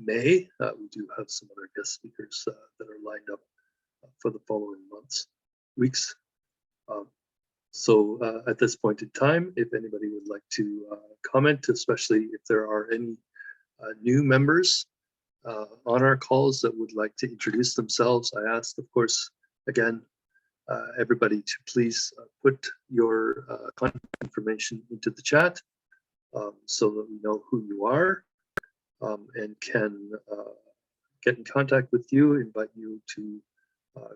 May. We do have some other guest speakers that are lined up for the following weeks. So at this point in time, if anybody would like to comment, especially if there are any new members on our calls that would like to introduce themselves, I ask, of course, again, everybody to please put your contact information into the chat so that we know who you are and can get in contact with you, invite you to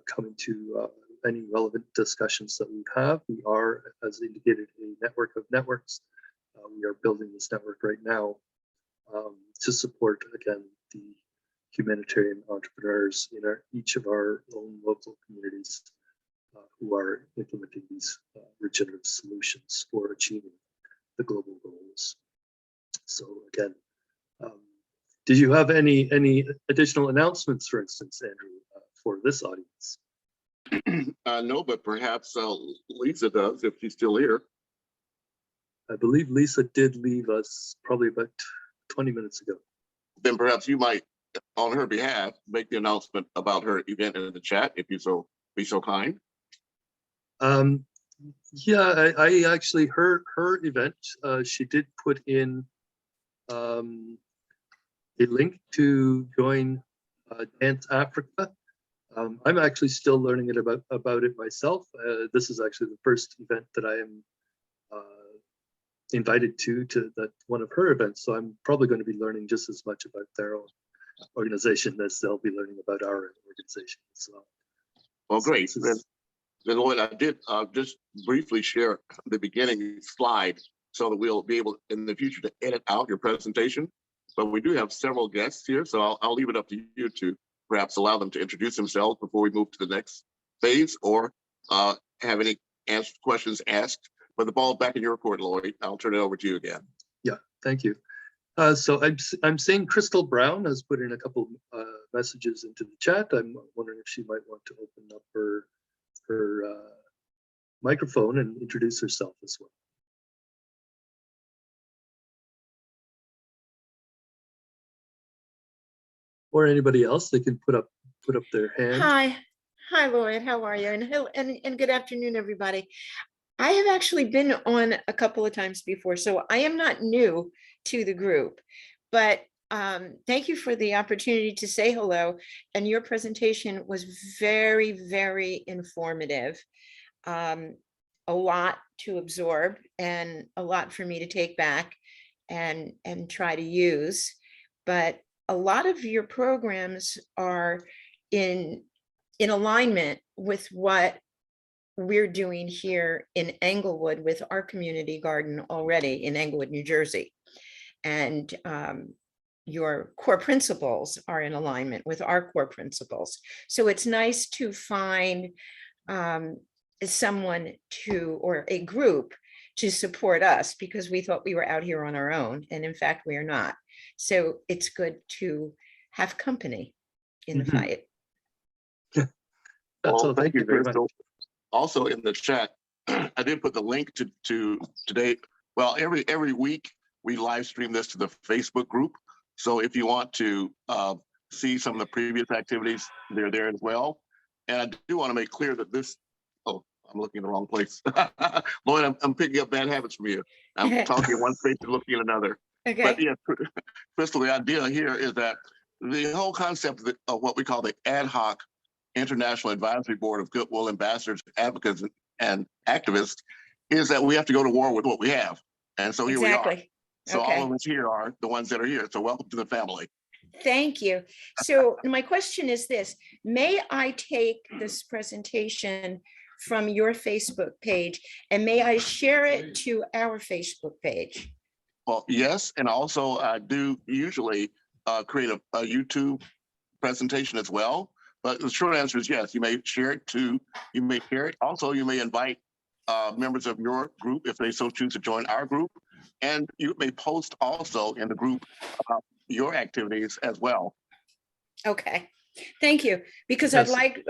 come into any relevant discussions that we have. We are, as indicated, a network of networks. We are building this network right now to support, again, the humanitarian entrepreneurs in each of our own local communities who are implementing these regenerative solutions for achieving the global goals. So again, did you have any additional announcements, for instance, Andrew, for this audience? No, but perhaps Lisa does if she's still here. I believe Lisa did leave us probably about 20 minutes ago. Then perhaps you might, on her behalf, make the announcement about her event in the chat, if you be so kind. Yeah, I actually her event. She did put in a link to join Dance Africa. I'm actually still learning about it myself. This is actually the first event that I am invited to that one of her events. So I'm probably going to be learning just as much about their own organization as they'll be learning about our organization. So, well, great. Then Lloyd, I did just briefly share the beginning slide so that we'll be able in the future to edit out your presentation. But we do have several guests here, so I'll leave it up to you to perhaps allow them to introduce themselves before we move to the next phase, or have any questions asked. But the ball back in your court, Lloyd. I'll turn it over to you again. Yeah, thank you. So I'm seeing Crystal Brown has put in a couple messages into the chat. I'm wondering if she might want to open up her microphone and introduce herself as well. Or anybody else, they can put up their hand. Hi, Lloyd. How are you? And good afternoon, everybody. I have actually been on a couple of times before, so I am not new to the group, but thank you for the opportunity to say hello. And your presentation was very, very informative. A lot to absorb and a lot for me to take back and try to use. But a lot of your programs are in alignment with what we're doing here in Englewood with our community garden already in Englewood, New Jersey. And your core principles are in alignment with our core principles. So it's nice to find someone or a group to support us, because we thought we were out here on our own. And in fact, we are not. So it's good to have company in the fight. Well, thank you very much. Also in the chat, I did put the link to today. Well, every week we live stream this to the Facebook group. So if you want to see some of the previous activities, they're there as well. And I do want to make clear that this, oh, I'm looking in the wrong place. Lloyd, I'm picking up bad habits from you. I'm talking in one place and looking in another. Okay. But yeah, Crystal, the idea here is that the whole concept of what we call the ad hoc International Advisory Board of Goodwill Ambassadors, Advocates, and Activists is that we have to go to war with what we have. And so here we are. So all of us here are the ones that are here. So welcome to the family. Thank you. So my question is this: may I take this presentation from your Facebook page and may I share it to our Facebook page? Well, yes. And also I do usually create a YouTube presentation as well. But the short answer is yes, you may share it too. You may share it. Also, you may invite members of your group if they so choose to join our group. And you may post also in the group your activities as well. Okay, thank you. Because yes. I'd like,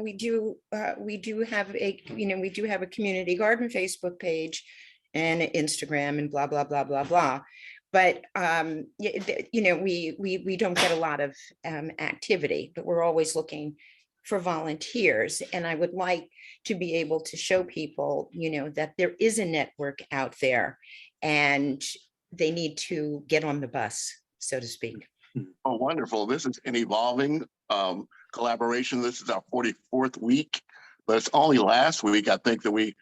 we do have a community garden Facebook page and Instagram and blah, blah, blah, blah, blah. But, we don't get a lot of activity, but we're always looking for volunteers. And I would like to be able to show people, that there is a network out there and they need to get on the bus, so to speak. Oh, wonderful. This is an evolving collaboration. This is our 44th week, but it's only last week, I think, that we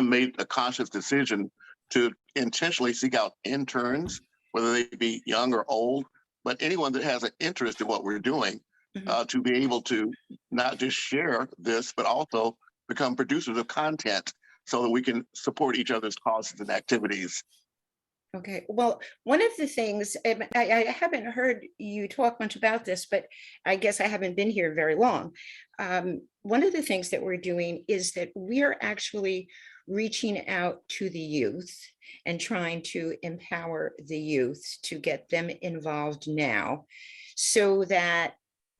made a conscious decision to intentionally seek out interns, whether they be young or old, but anyone that has an interest in what we're doing, to be able to not just share this, but also become producers of content so that we can support each other's causes and activities. Okay, well, one of the things, I haven't heard you talk much about this, but I guess I haven't been here very long. One of the things that we're doing is that we're actually reaching out to the youth and trying to empower the youth to get them involved now so that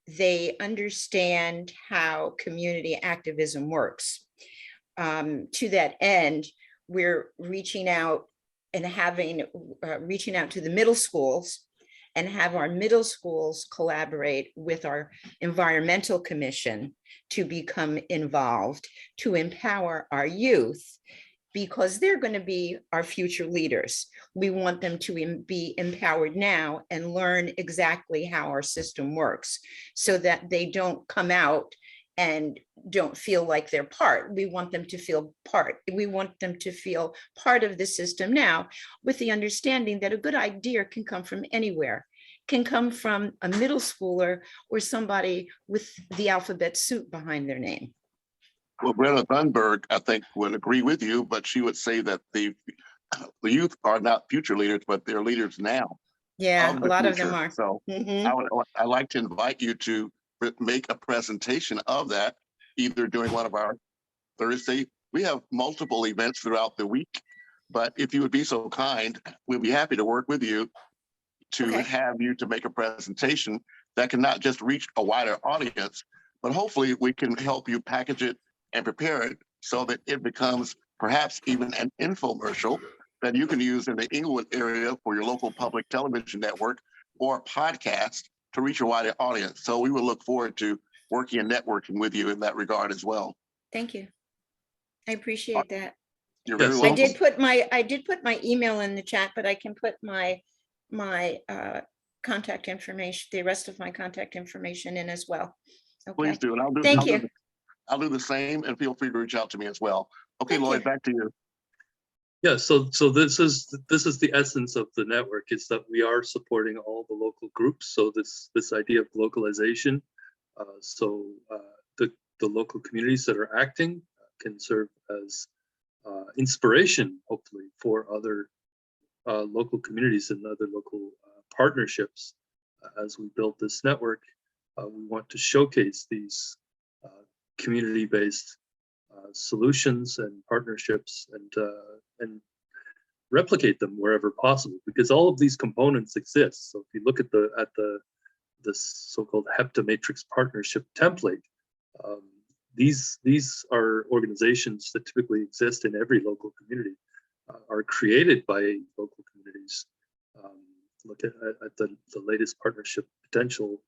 they understand how community activism works. To that end, we're reaching out and reaching out to the middle schools and have our middle schools collaborate with our environmental commission to become involved, to empower our youth, because they're going to be our future leaders. We want them to be empowered now and learn exactly how our system works so that they don't come out and don't feel like they're part. We want them to feel part. We want them to feel part of the system now, with the understanding that a good idea can come from anywhere, can come from a middle schooler or somebody with the alphabet soup behind their name. Well, Greta Thunberg, I think, would agree with you, but she would say that the youth are not future leaders, but they're leaders now. Yeah, a lot of them are. So I'd like to invite you to make a presentation of that, either during one of our Thursday. We have multiple events throughout the week, but if you would be so kind, we'd be happy to work with you to have you to make a presentation that can not just reach a wider audience, but hopefully we can help you package it and prepare it so that it becomes perhaps even an infomercial that you can use in the Inglewood area for your local public television network or podcast to reach a wider audience. So we will look forward to working and networking with you in that regard as well. Thank you. I appreciate that. You're very welcome. I did put my email in the chat, but I can put my contact information, the rest of my contact information in as well. Okay. Please do, and I'll do the same, and feel free to reach out to me as well. Okay, Thank Lloyd, you. back to you. Yeah, so this is the essence of the network, is that we are supporting all the local groups. So this idea of localization, the local communities that are acting can serve as inspiration, hopefully, for other local communities and other local partnerships. As we build this network, we want to showcase these community-based solutions and partnerships and replicate them wherever possible, because all of these components exist. So if you look at the so-called HEPTA matrix partnership template, these are organizations that typically exist in every local community, are created by local communities. Look at the latest partnership potential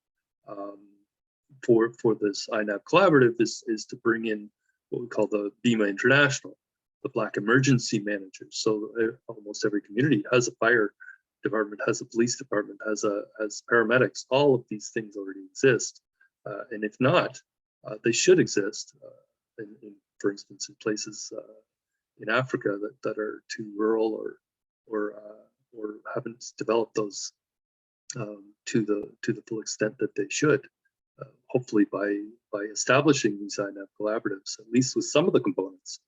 for this INAB collaborative is to bring in what we call the BIMA International, the Black Emergency Managers. So almost every community has a fire department, has a police department, has paramedics. All of these things already exist, and if not, they should exist. For instance, in places in Africa that are too rural or haven't developed those to the full extent that they should. Hopefully, by establishing these INAB collaboratives, at least with some of the components,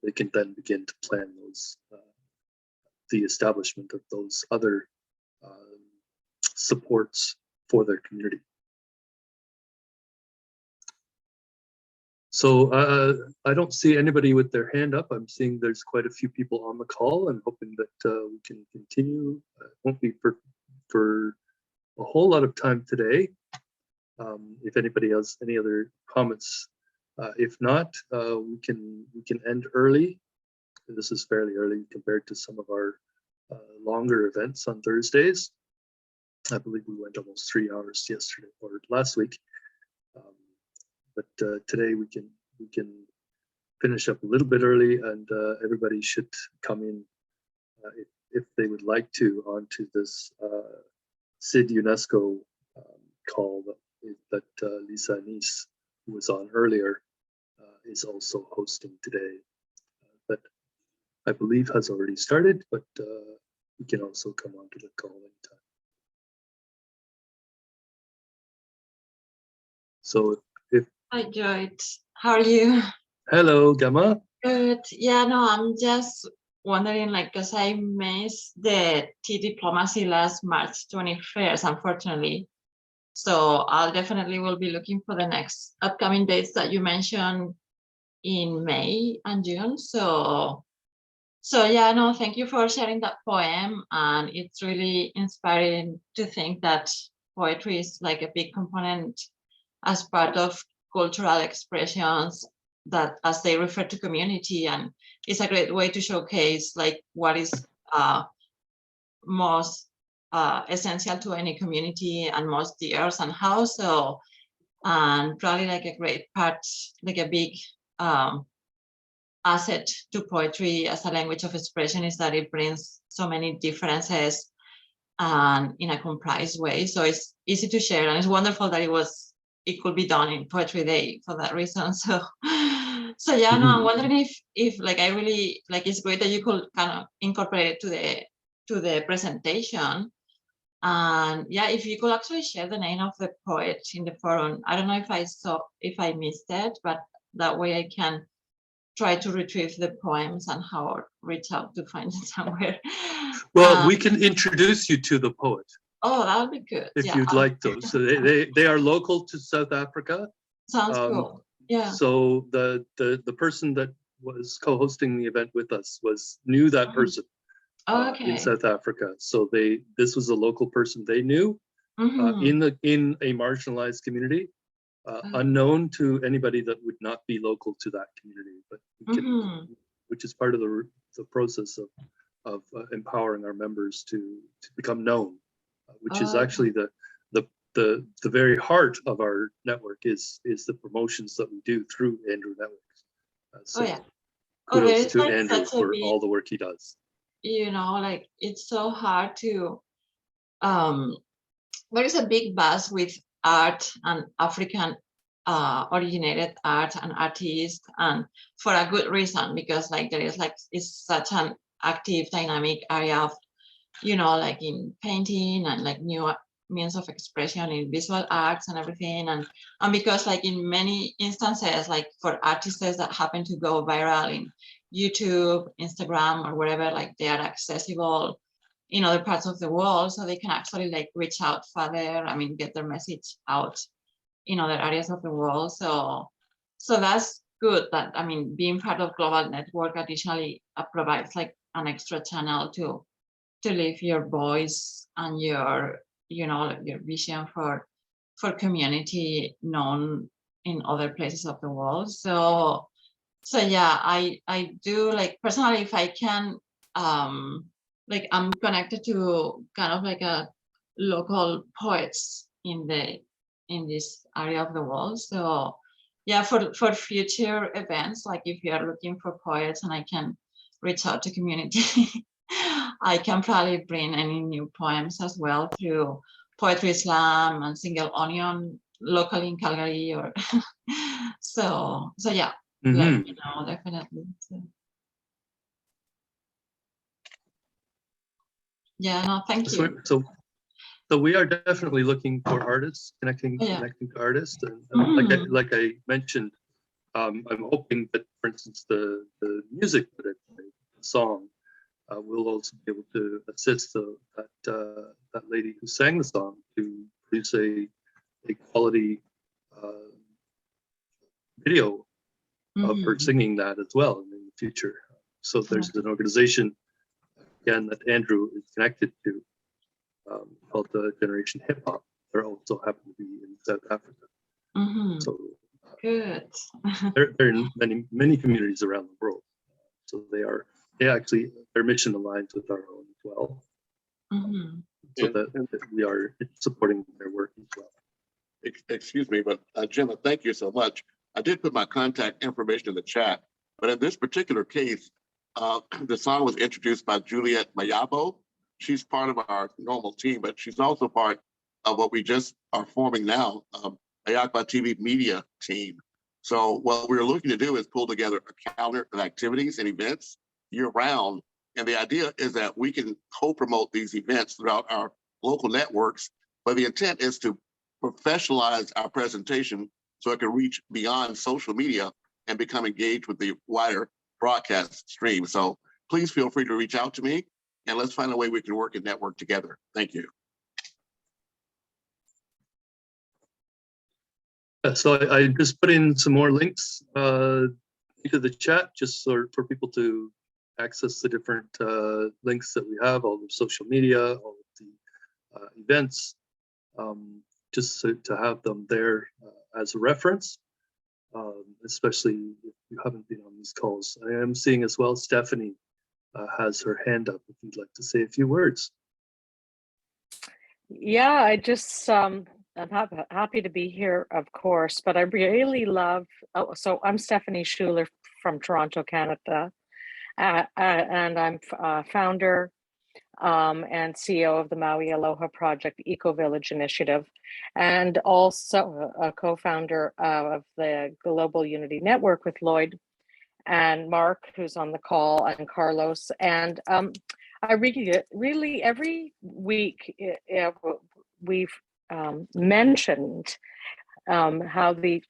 they can then begin to plan those the establishment of those other supports for their community. So I don't see anybody with their hand up. I'm seeing there's quite a few people on the call, and hoping that we can continue. It won't be for a whole lot of time today. If anybody has any other comments, if not, we can end early. This is fairly early compared to some of our longer events on Thursdays. I believe we went almost 3 hours yesterday or last week. but today we can finish up a little bit early, and everybody should come in if they would like to onto this SID UNESCO call that Lisa Nice, who was on earlier, is also hosting today. That I believe has already started, but you can also come onto the call anytime. So if Hi, Joyce. How are you? hello, Gamma. Good. Yeah, no, I'm just wondering, like, because I missed the tea diplomacy last March 21st, unfortunately. So I'll definitely will be looking for the next upcoming dates that you mentioned in May and June. So yeah, no, thank you for sharing that poem. And it's really inspiring to think that poetry is like a big component as part of cultural expressions that as they refer to community, and it's a great way to showcase like what is most essential to any community and most dear and how. So, and probably like a great part, like a big asset to poetry as a language of expression is that it brings so many differences and in a comprised way. So it's easy to share, and it's wonderful that it could be done in Poetry Day for that reason. So yeah, no, I'm wondering if like I really like, it's great that you could kind of incorporate it to the presentation. And yeah, if you could actually share the name of the poet in the forum. I don't know if I missed it, but that way I can try to retrieve the poems and how reach out to find it somewhere. Well, we can introduce you to the poet. Oh, that would be good. If yeah, you'd like those. So they are local to South Africa. Sounds cool. Yeah. So the person that was co-hosting the event with us knew that person in South Africa. So this was a local person they knew in a marginalized community, unknown to anybody that would not be local to that community, but we can, which is part of the process of empowering our members to become known. Which is actually the very heart of our network is the promotions that we do through Andrew Networks. So kudos to like Andrew for all the work he does. You know, like it's so hard to there is a big buzz with art and African originated art and artists, and for a good reason, because like there is like it's such an active dynamic area of, you know, like in painting and like new means of expression in visual arts and everything, and because like in many instances, like for artists that happen to go viral in YouTube, Instagram, or wherever, like they are accessible in other parts of the world, so they can actually like reach out further, I mean, get their message out in other areas of the world. So that's good that, I mean, being part of Global Network additionally provides like an extra channel to live your voice and your, you know, your vision for community known in other places of the world. So yeah, I do like personally, if I can, like I'm connected to kind of like a local poets in this area of the world. So yeah, for future events, like if you are looking for poets and I can reach out to community, I can probably bring any new poems as well through Poetry Slam and Single Onion locally in Calgary, or so yeah, like, you know, definitely. So. Yeah, no, thank you. So we are definitely looking for artists, connecting to artists, and like I mentioned, I'm hoping that, for instance, the music that I played, the song, will also be able to assist that lady who sang the song to produce a quality video of her singing that as well in the future. So there's an organization, again, that Andrew is connected to, called Generation Hip Hop. They also happen to be in South Africa. So good. They're in many communities around the world. So actually their mission aligns with our own as well. So that we are supporting their work as well. excuse me, but Gemma, thank you so much. I did put my contact information in the chat, but in this particular case, the song was introduced by Juliet Mayabo. She's part of our normal team, but she's also part of what we just are forming now, AHIABGA-TV media team. So what we're looking to do is pull together a calendar of activities and events year round. And the idea is that we can co-promote these events throughout our local networks, but the intent is to professionalize our presentation so it can reach beyond social media and become engaged with the wider broadcast stream. So please feel free to reach out to me and let's find a way we can work and network together. Thank you. So I just put in some more links into the chat just for people to access the different links that we have, all the social media, all of the events, just to have them there as a reference, especially if you haven't been on these calls. I am seeing as well, Stephanie has her hand up if you'd like to say a few words. Yeah, I just, I'm happy to be here, of course, but I really love, so I'm Stephanie Schuler from Toronto, Canada, and I'm founder and CEO of the Maui Aloha Project Eco Village Initiative, and also a co-founder of the Global Unity Network with Lloyd and Mark, who's on the call, and Carlos. And I really every week we've mentioned how the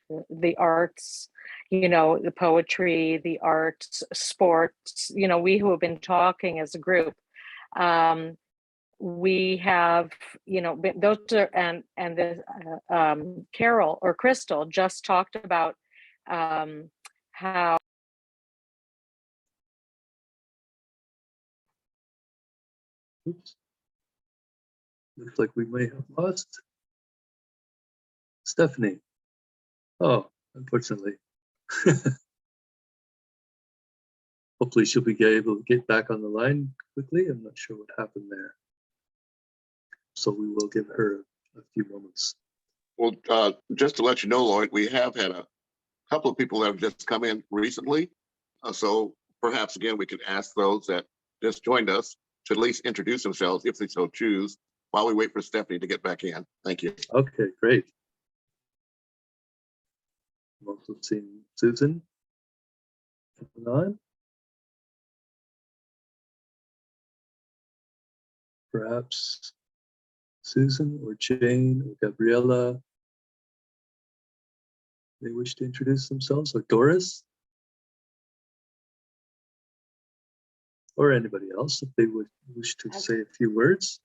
arts, you know, the poetry, the arts, sports, you know, we who have been talking as a group, we have, you know, those are, and the Carol or Crystal just talked about how Oops. Looks like we may have lost Stephanie. Oh, unfortunately. Hopefully she'll be able to get back on the line quickly. I'm not sure what happened there. So we will give her a few moments. Well, just to let you know, Lloyd, we have had a couple of people that have just come in recently. So perhaps, again, we could ask those that just joined us to at least introduce themselves if they so choose while we wait for Stephanie to get back in. Thank you. Okay, great. I'm also seeing Susan coming on. Perhaps Susan or Jane or Gabriella may wish to introduce themselves, or Doris, or anybody else if they would wish to say a few words.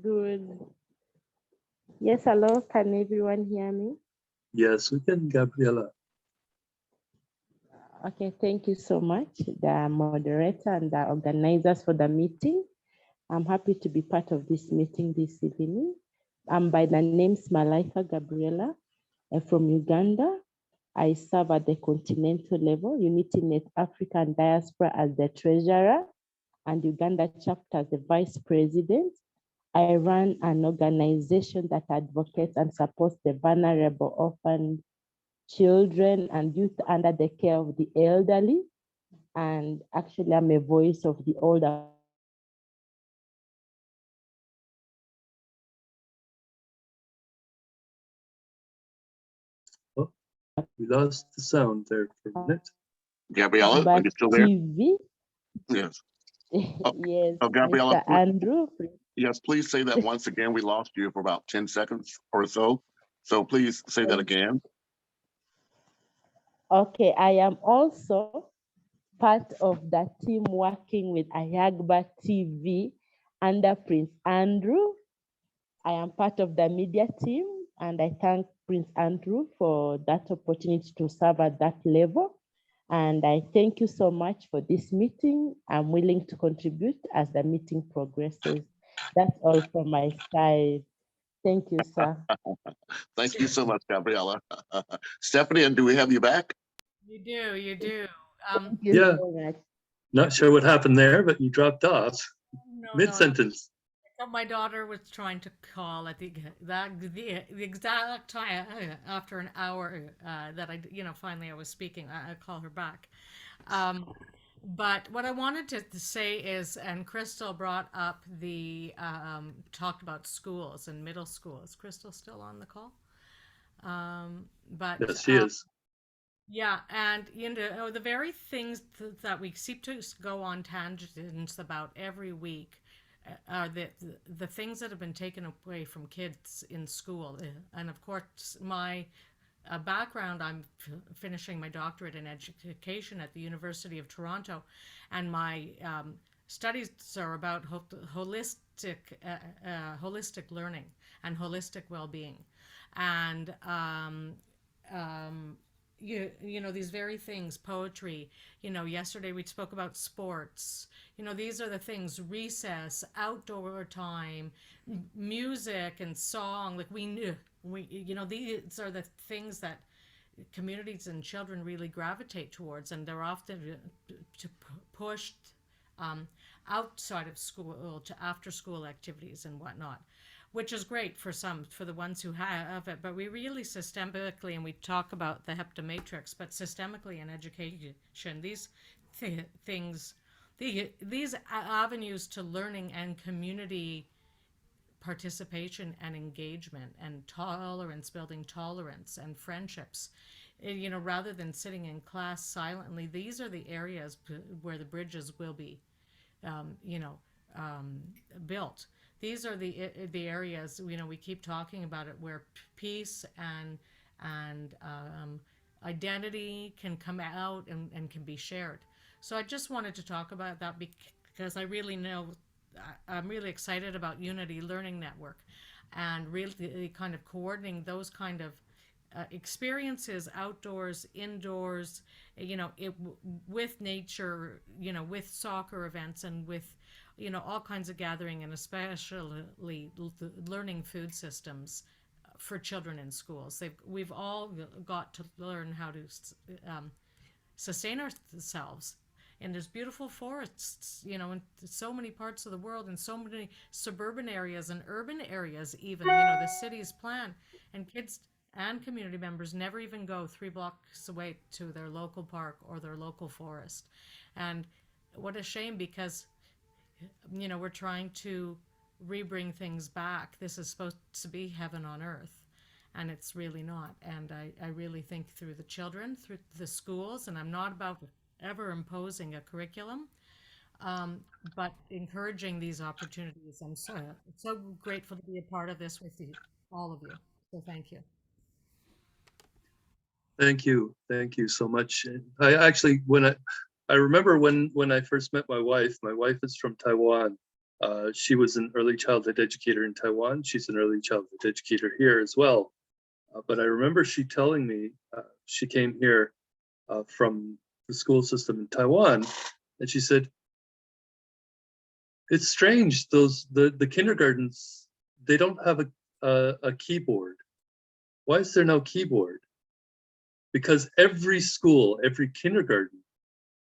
Good. Yes, hello. Can everyone hear me? Yes, we can, Gabriella. Okay, thank you so much, the moderator and the organizers for the meeting. I'm happy to be part of this meeting this evening. I'm by the name Malaika Gabriella. I'm from Uganda. I serve at the continental level, UnityNet African Diaspora as the treasurer, and Uganda chapter as the vice president. I run an organization that advocates and supports the vulnerable, orphan children and youth under the care of the elderly. And actually, I'm a voice of the older. Oh, we lost the sound there for a minute. Gabriella, are you still there? TV. Yes. Yes, Gabriella, Mr. Andrew. yes, please say that once again. We lost you for about 10 seconds or so. So please say that again. Okay, I am also part of the team working with AHIABGA-TV under Prince Andrew. I am part of the media team, and I thank Prince Andrew for that opportunity to serve at that level. And I thank you so much for this meeting. I'm willing to contribute as the meeting progresses. That's all from my side. Thank you, sir. Thank you so much, Gabriella. Stephanie, and do we have you back? you do. Thank you Yeah. so much. Not sure what happened there, but you dropped off No, mid-sentence. My daughter was trying to call at the exact time after an hour that I, finally I was speaking. I call her back. But what I wanted to say is, and Crystal brought up talked about schools and middle school. Is Crystal still on the call? But Yes, she is. yeah, and the very things that we seem to go on tangents about every week are the things that have been taken away from kids in school. And of course, my background, I'm finishing my doctorate in education at the University of Toronto, and my studies are about holistic learning and holistic well-being, and these very things, poetry, yesterday we spoke about sports, these are the things, recess, outdoor time, music and song, like these are the things that communities and children really gravitate towards, and they're often pushed outside of school to after school activities and whatnot, which is great for the ones who have it. But we really systemically, and we talk about the HEPTA matrix, but systemically in education, these things, these avenues to learning and community participation and engagement and tolerance, building tolerance and friendships, rather than sitting in class silently, these are the areas where the bridges will be built. These are the areas, we keep talking about it, where peace and identity can come out and can be shared. So I just wanted to talk about that because I really know, I'm really excited about Unity Learning Network and really kind of coordinating those kind of experiences, outdoors, indoors, with nature, with soccer events and with, all kinds of gathering, and especially learning food systems for children in schools. We've all got to learn how to sustain ourselves. And there's beautiful forests, in so many parts of the world, and so many suburban areas and urban areas even, the cities plan, and kids and community members never even go 3 blocks away to their local park or their local forest. And what a shame, because, we're trying to rebring things back. This is supposed to be heaven on earth, and it's really not. And I really think through the children, through the schools, and I'm not about ever imposing a curriculum, but encouraging these opportunities. I'm so grateful to be a part of this with you, all of you. So thank you. Thank you so much. I actually, I remember when I first met my wife is from Taiwan. She was an early childhood educator in Taiwan. She's an early childhood educator here as well. But I remember she telling me she came here from the school system in Taiwan, and she said, it's strange, the kindergartens, they don't have a keyboard. Why is there no keyboard? Because every school, every kindergarten,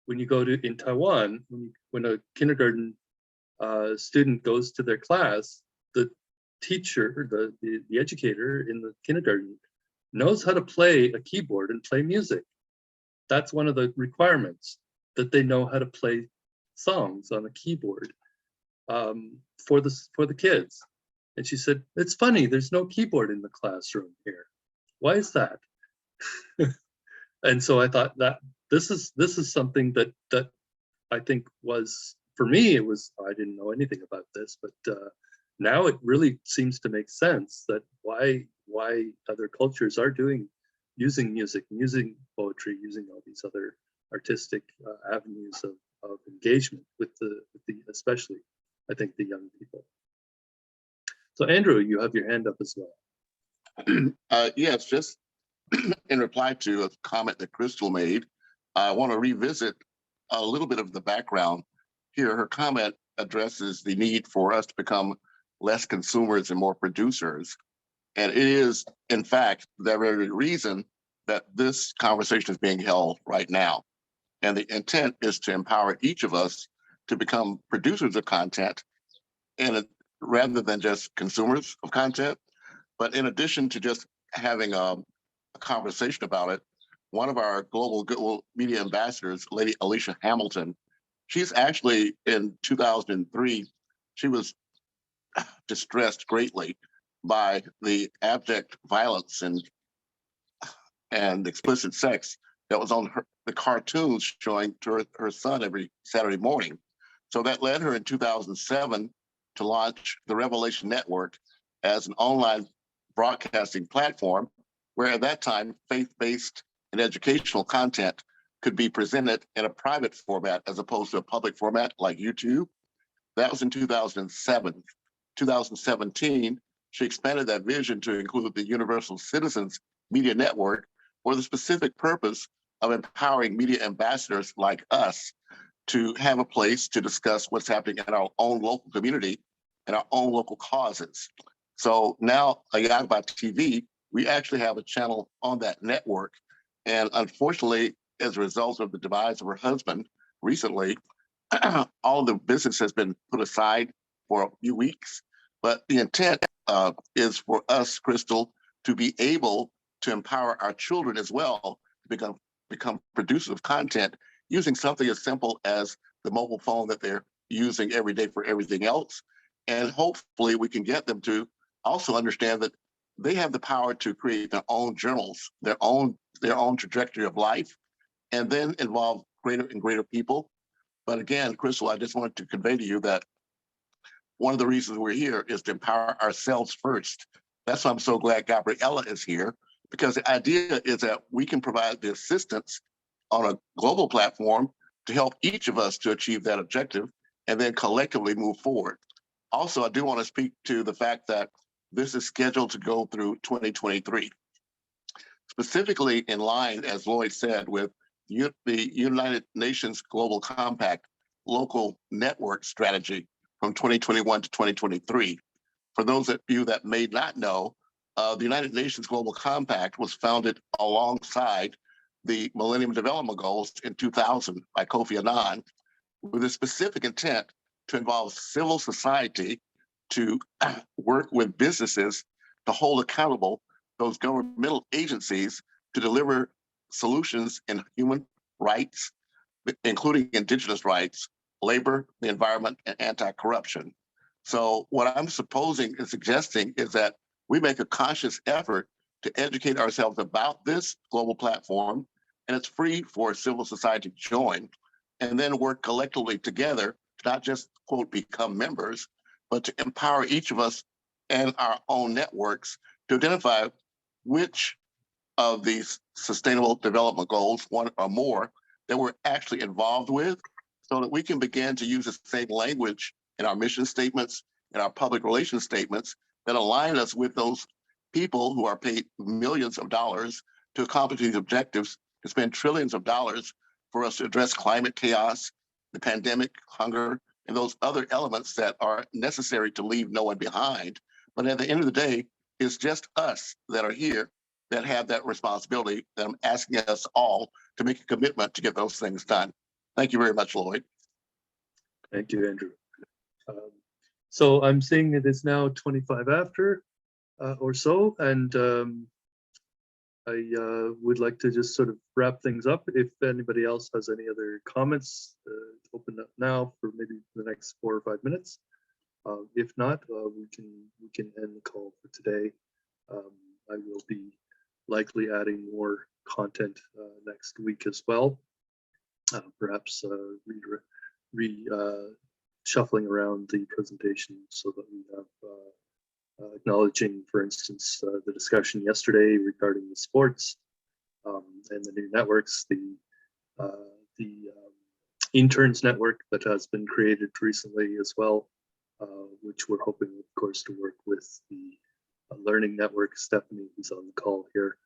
when you go in Taiwan, when a kindergarten student goes to their class, the teacher, the educator in the kindergarten knows how to play a keyboard and play music. That's one of the requirements, that they know how to play songs on a keyboard for the kids. And she said, it's funny, there's no keyboard in the classroom here. Why is that? And so I thought that this is something that I think was, for me, it was, I didn't know anything about this, but now it really seems to make sense that why other cultures are using music, using poetry, using all these other artistic avenues of engagement with the especially, I think, the young people. So Andrew, you have your hand up as well. Yes, just in reply to a comment that Crystal made, I want to revisit a little bit of the background here. Her comment addresses the need for us to become less consumers and more producers. And it is, in fact, the very reason that this conversation is being held right now. And the intent is to empower each of us to become producers of content and rather than just consumers of content. But in addition to just having a conversation about it, one of our global media ambassadors, Lady Alicia Hamilton, she's actually in 2003, she was distressed greatly by the abject violence and explicit sex that was on the cartoons showing to her son every Saturday morning. So that led her in 2007 to launch the Revelation Network as an online broadcasting platform, where at that time, faith-based and educational content could be presented in a private format as opposed to a public format like YouTube. That was in 2007. 2017, she expanded that vision to include the Universal Citizens Media Network for the specific purpose of empowering media ambassadors like us to have a place to discuss what's happening in our own local community and our own local causes. So now AHIABGA-TV, we actually have a channel on that network. And unfortunately, as a result of the demise of her husband recently, all of the business has been put aside for a few weeks. But the intent is for us, Crystal, to be able to empower our children as well to become producers of content using something as simple as the mobile phone that they're using every day for everything else. And hopefully we can get them to also understand that they have the power to create their own journals, their own trajectory of life, and then involve greater and greater people. But again, Crystal, I just wanted to convey to you that one of the reasons we're here is to empower ourselves first. That's why I'm so glad Gabriella is here, because the idea is that we can provide the assistance on a global platform to help each of us to achieve that objective and then collectively move forward. Also, I do want to speak to the fact that this is scheduled to go through 2023. Specifically in line, as Lloyd said, with the United Nations Global Compact local network strategy from 2021 to 2023. For those of you that may not know, the United Nations Global Compact was founded alongside the Millennium Development Goals in 2000 by Kofi Annan, with a specific intent to involve civil society to work with businesses to hold accountable those governmental agencies to deliver solutions in human rights, including indigenous rights, labor, the environment, and anti-corruption. So what I'm supposing and suggesting is that we make a conscious effort to educate ourselves about this global platform, and it's free for civil society to join, and then work collectively together to not just, quote, become members, but to empower each of us and our own networks to identify which of these sustainable development goals, one or more, that we're actually involved with, so that we can begin to use the same language in our mission statements and our public relations statements that align us with those people who are paid millions of dollars to accomplish these objectives, to spend trillions of dollars for us to address climate chaos, the pandemic, hunger, and those other elements that are necessary to leave no one behind. But at the end of the day, it's just us that are here that have that responsibility, that I'm asking us all to make a commitment to get those things done. Thank you very much, Lloyd. Thank you, Andrew. So I'm seeing it is now 25 after or so, and I would like to just sort of wrap things up. If anybody else has any other comments, open up now for maybe the next 4 or 5 minutes. If not, we can end the call for today. I will be likely adding more content next week as well. Perhaps shuffling around the presentation so that we have acknowledging, for instance, the discussion yesterday regarding the sports and the new networks, the interns network that has been created recently as well, which we're hoping, of course, to work with the learning network, Stephanie, who's on the call here,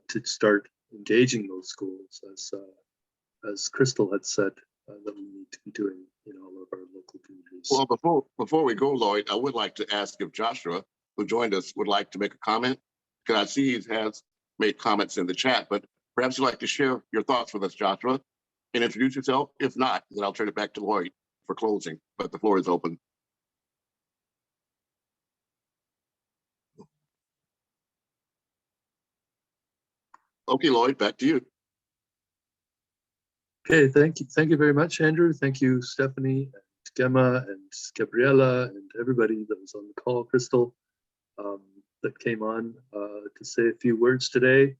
to start engaging those schools, as Crystal had said, that we need to be doing in all of our local communities. Well, before we go, Lloyd, I would like to ask if Joshua, who joined us, would like to make a comment, because I see he has made comments in the chat, but perhaps you'd like to share your thoughts with us, Joshua, and introduce yourself. If not, then I'll turn it back to Lloyd for closing, but the floor is open. Okay, Lloyd, back to you. Okay, thank you very much, Andrew. Thank you, Stephanie, and Gemma, and Gabriella, and everybody that was on the call, Crystal, that came on to say a few words today.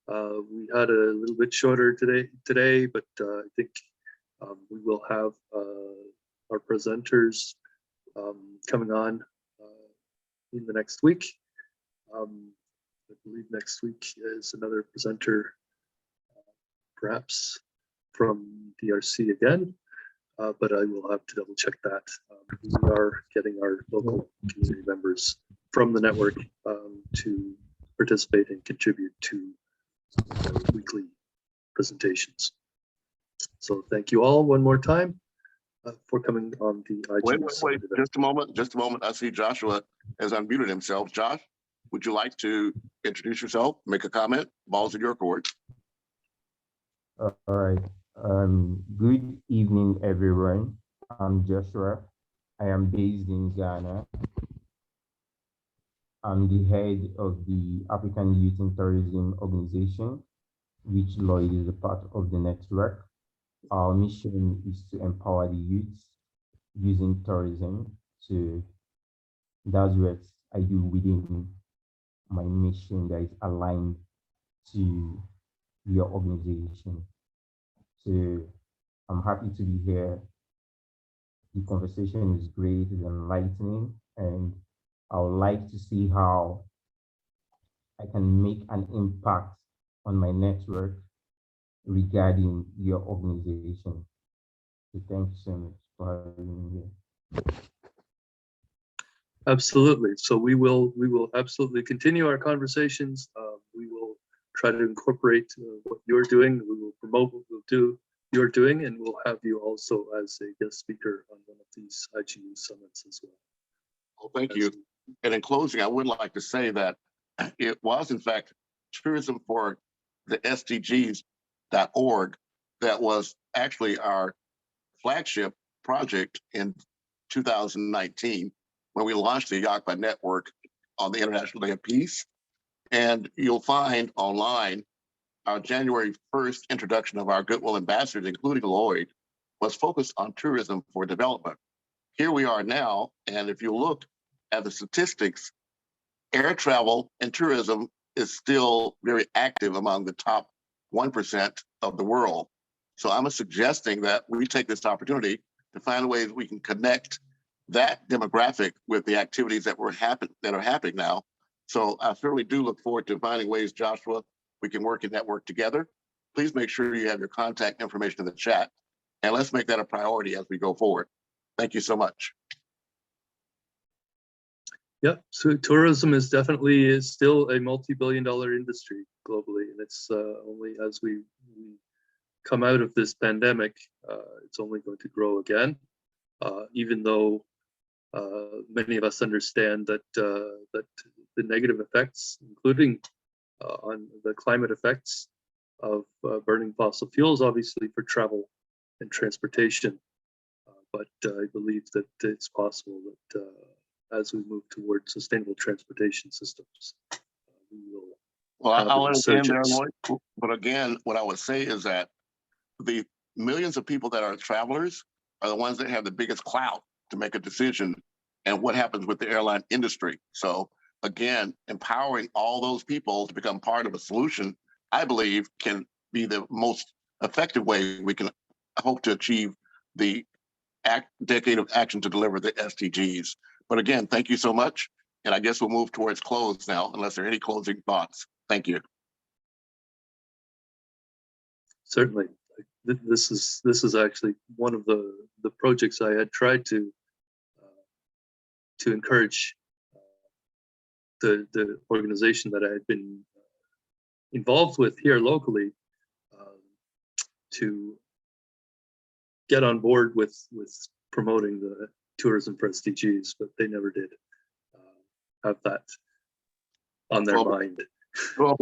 We had a little bit shorter today, but I think we will have our presenters coming on in the next week. I believe next week is another presenter, perhaps from DRC again, but I will have to double check that. We are getting our local community members from the network to participate and contribute to our weekly presentations. So thank you all one more time for coming on the IGU Summit event. Just a moment. I see Joshua has unmuted himself. Josh, would you like to introduce yourself, make a comment? Ball's in your court. All right. Good evening, everyone. I'm Joshua. I am based in Ghana. I'm the head of the African Youth in Tourism Organization, which Lloyd is a part of the network. Our mission is to empower the youth using tourism to, that's what I do within my mission that is aligned to your organization. So I'm happy to be here. The conversation is great, it's enlightening, and I would like to see how I can make an impact on my network regarding your organization. So thank you so much for having me here. Absolutely. So we will absolutely continue our conversations. We will try to incorporate what you're doing. We will promote what you're doing, and we'll have you also as a guest speaker on one of these IGU summits as well. Well, thank you. And in closing, I would like to say that it was, in fact, Tourism for the SDGs.org that was actually our flagship project in 2019 when we launched the AHIABGA network on the International Day of Peace. And you'll find online our January 1st introduction of our Goodwill ambassadors, including Lloyd, was focused on tourism for development. Here we are now, and if you look at the statistics, air travel and tourism is still very active among the top 1% of the world. So I'm suggesting that we take this opportunity to find ways we can connect that demographic with the activities that are happening now. So I certainly do look forward to finding ways, Joshua, we can work and network together. Please make sure you have your contact information in the chat, and let's make that a priority as we go forward. Thank you so much. Yeah, so tourism is definitely still a multi-billion-dollar industry globally, and it's only as we come out of this pandemic, it's only going to grow again. Even though many of us understand that that the negative effects, including on the climate effects of burning fossil fuels, obviously for travel and transportation, but I believe that it's possible that as we move towards sustainable transportation systems, we will. Well, I'll understand there, Lloyd. But again, what I would say is that the millions of people that are travelers are the ones that have the biggest clout to make a decision and what happens with the airline industry. So again, empowering all those people to become part of a solution, I believe, can be the most effective way we can hope to achieve the decade of action to deliver the SDGs. But again, thank you so much. And I guess we'll move towards close now, unless there are any closing thoughts. Thank you. Certainly. This is actually one of the projects I had tried to encourage the organization that I had been involved with here locally to get on board with promoting the tourism for SDGs, but they never did have that on their mind. Well,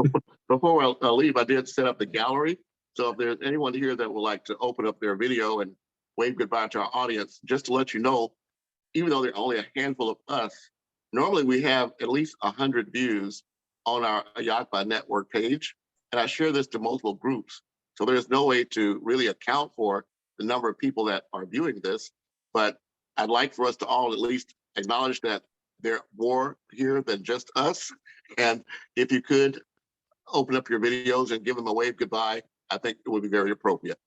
before I leave, I did set up the gallery. So if there's anyone here that would like to open up their video and wave goodbye to our audience, just to let you know, even though there are only a handful of us, normally we have at least 100 views on our AHIABGA network page. and I share this to multiple groups. So there's no way to really account for the number of people that are viewing this, but I'd like for us to all at least acknowledge that there are more here than just us. And if you could open up your videos and give them a wave goodbye, I think it would be very appropriate.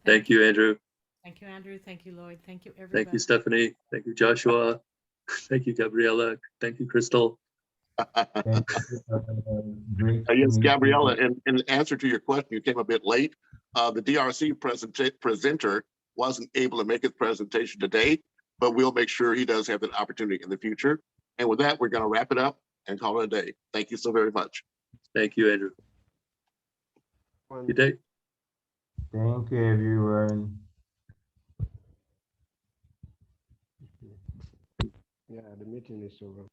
Thank you, Andrew. Thank you, Andrew. Thank you, Lloyd. Thank you, everybody. Thank you, Stephanie. Thank you, Joshua. Thank you, Gabriella. Thank you, Crystal. Yes, Gabriella, in answer to your question, you came a bit late. The DRC presenter wasn't able to make his presentation today, but we'll make sure he does have an opportunity in the future. And with that, we're going to wrap it up and call it a day. Thank you so very much. Thank you, Andrew. Good day. Thank you, everyone. Yeah, the meeting is over.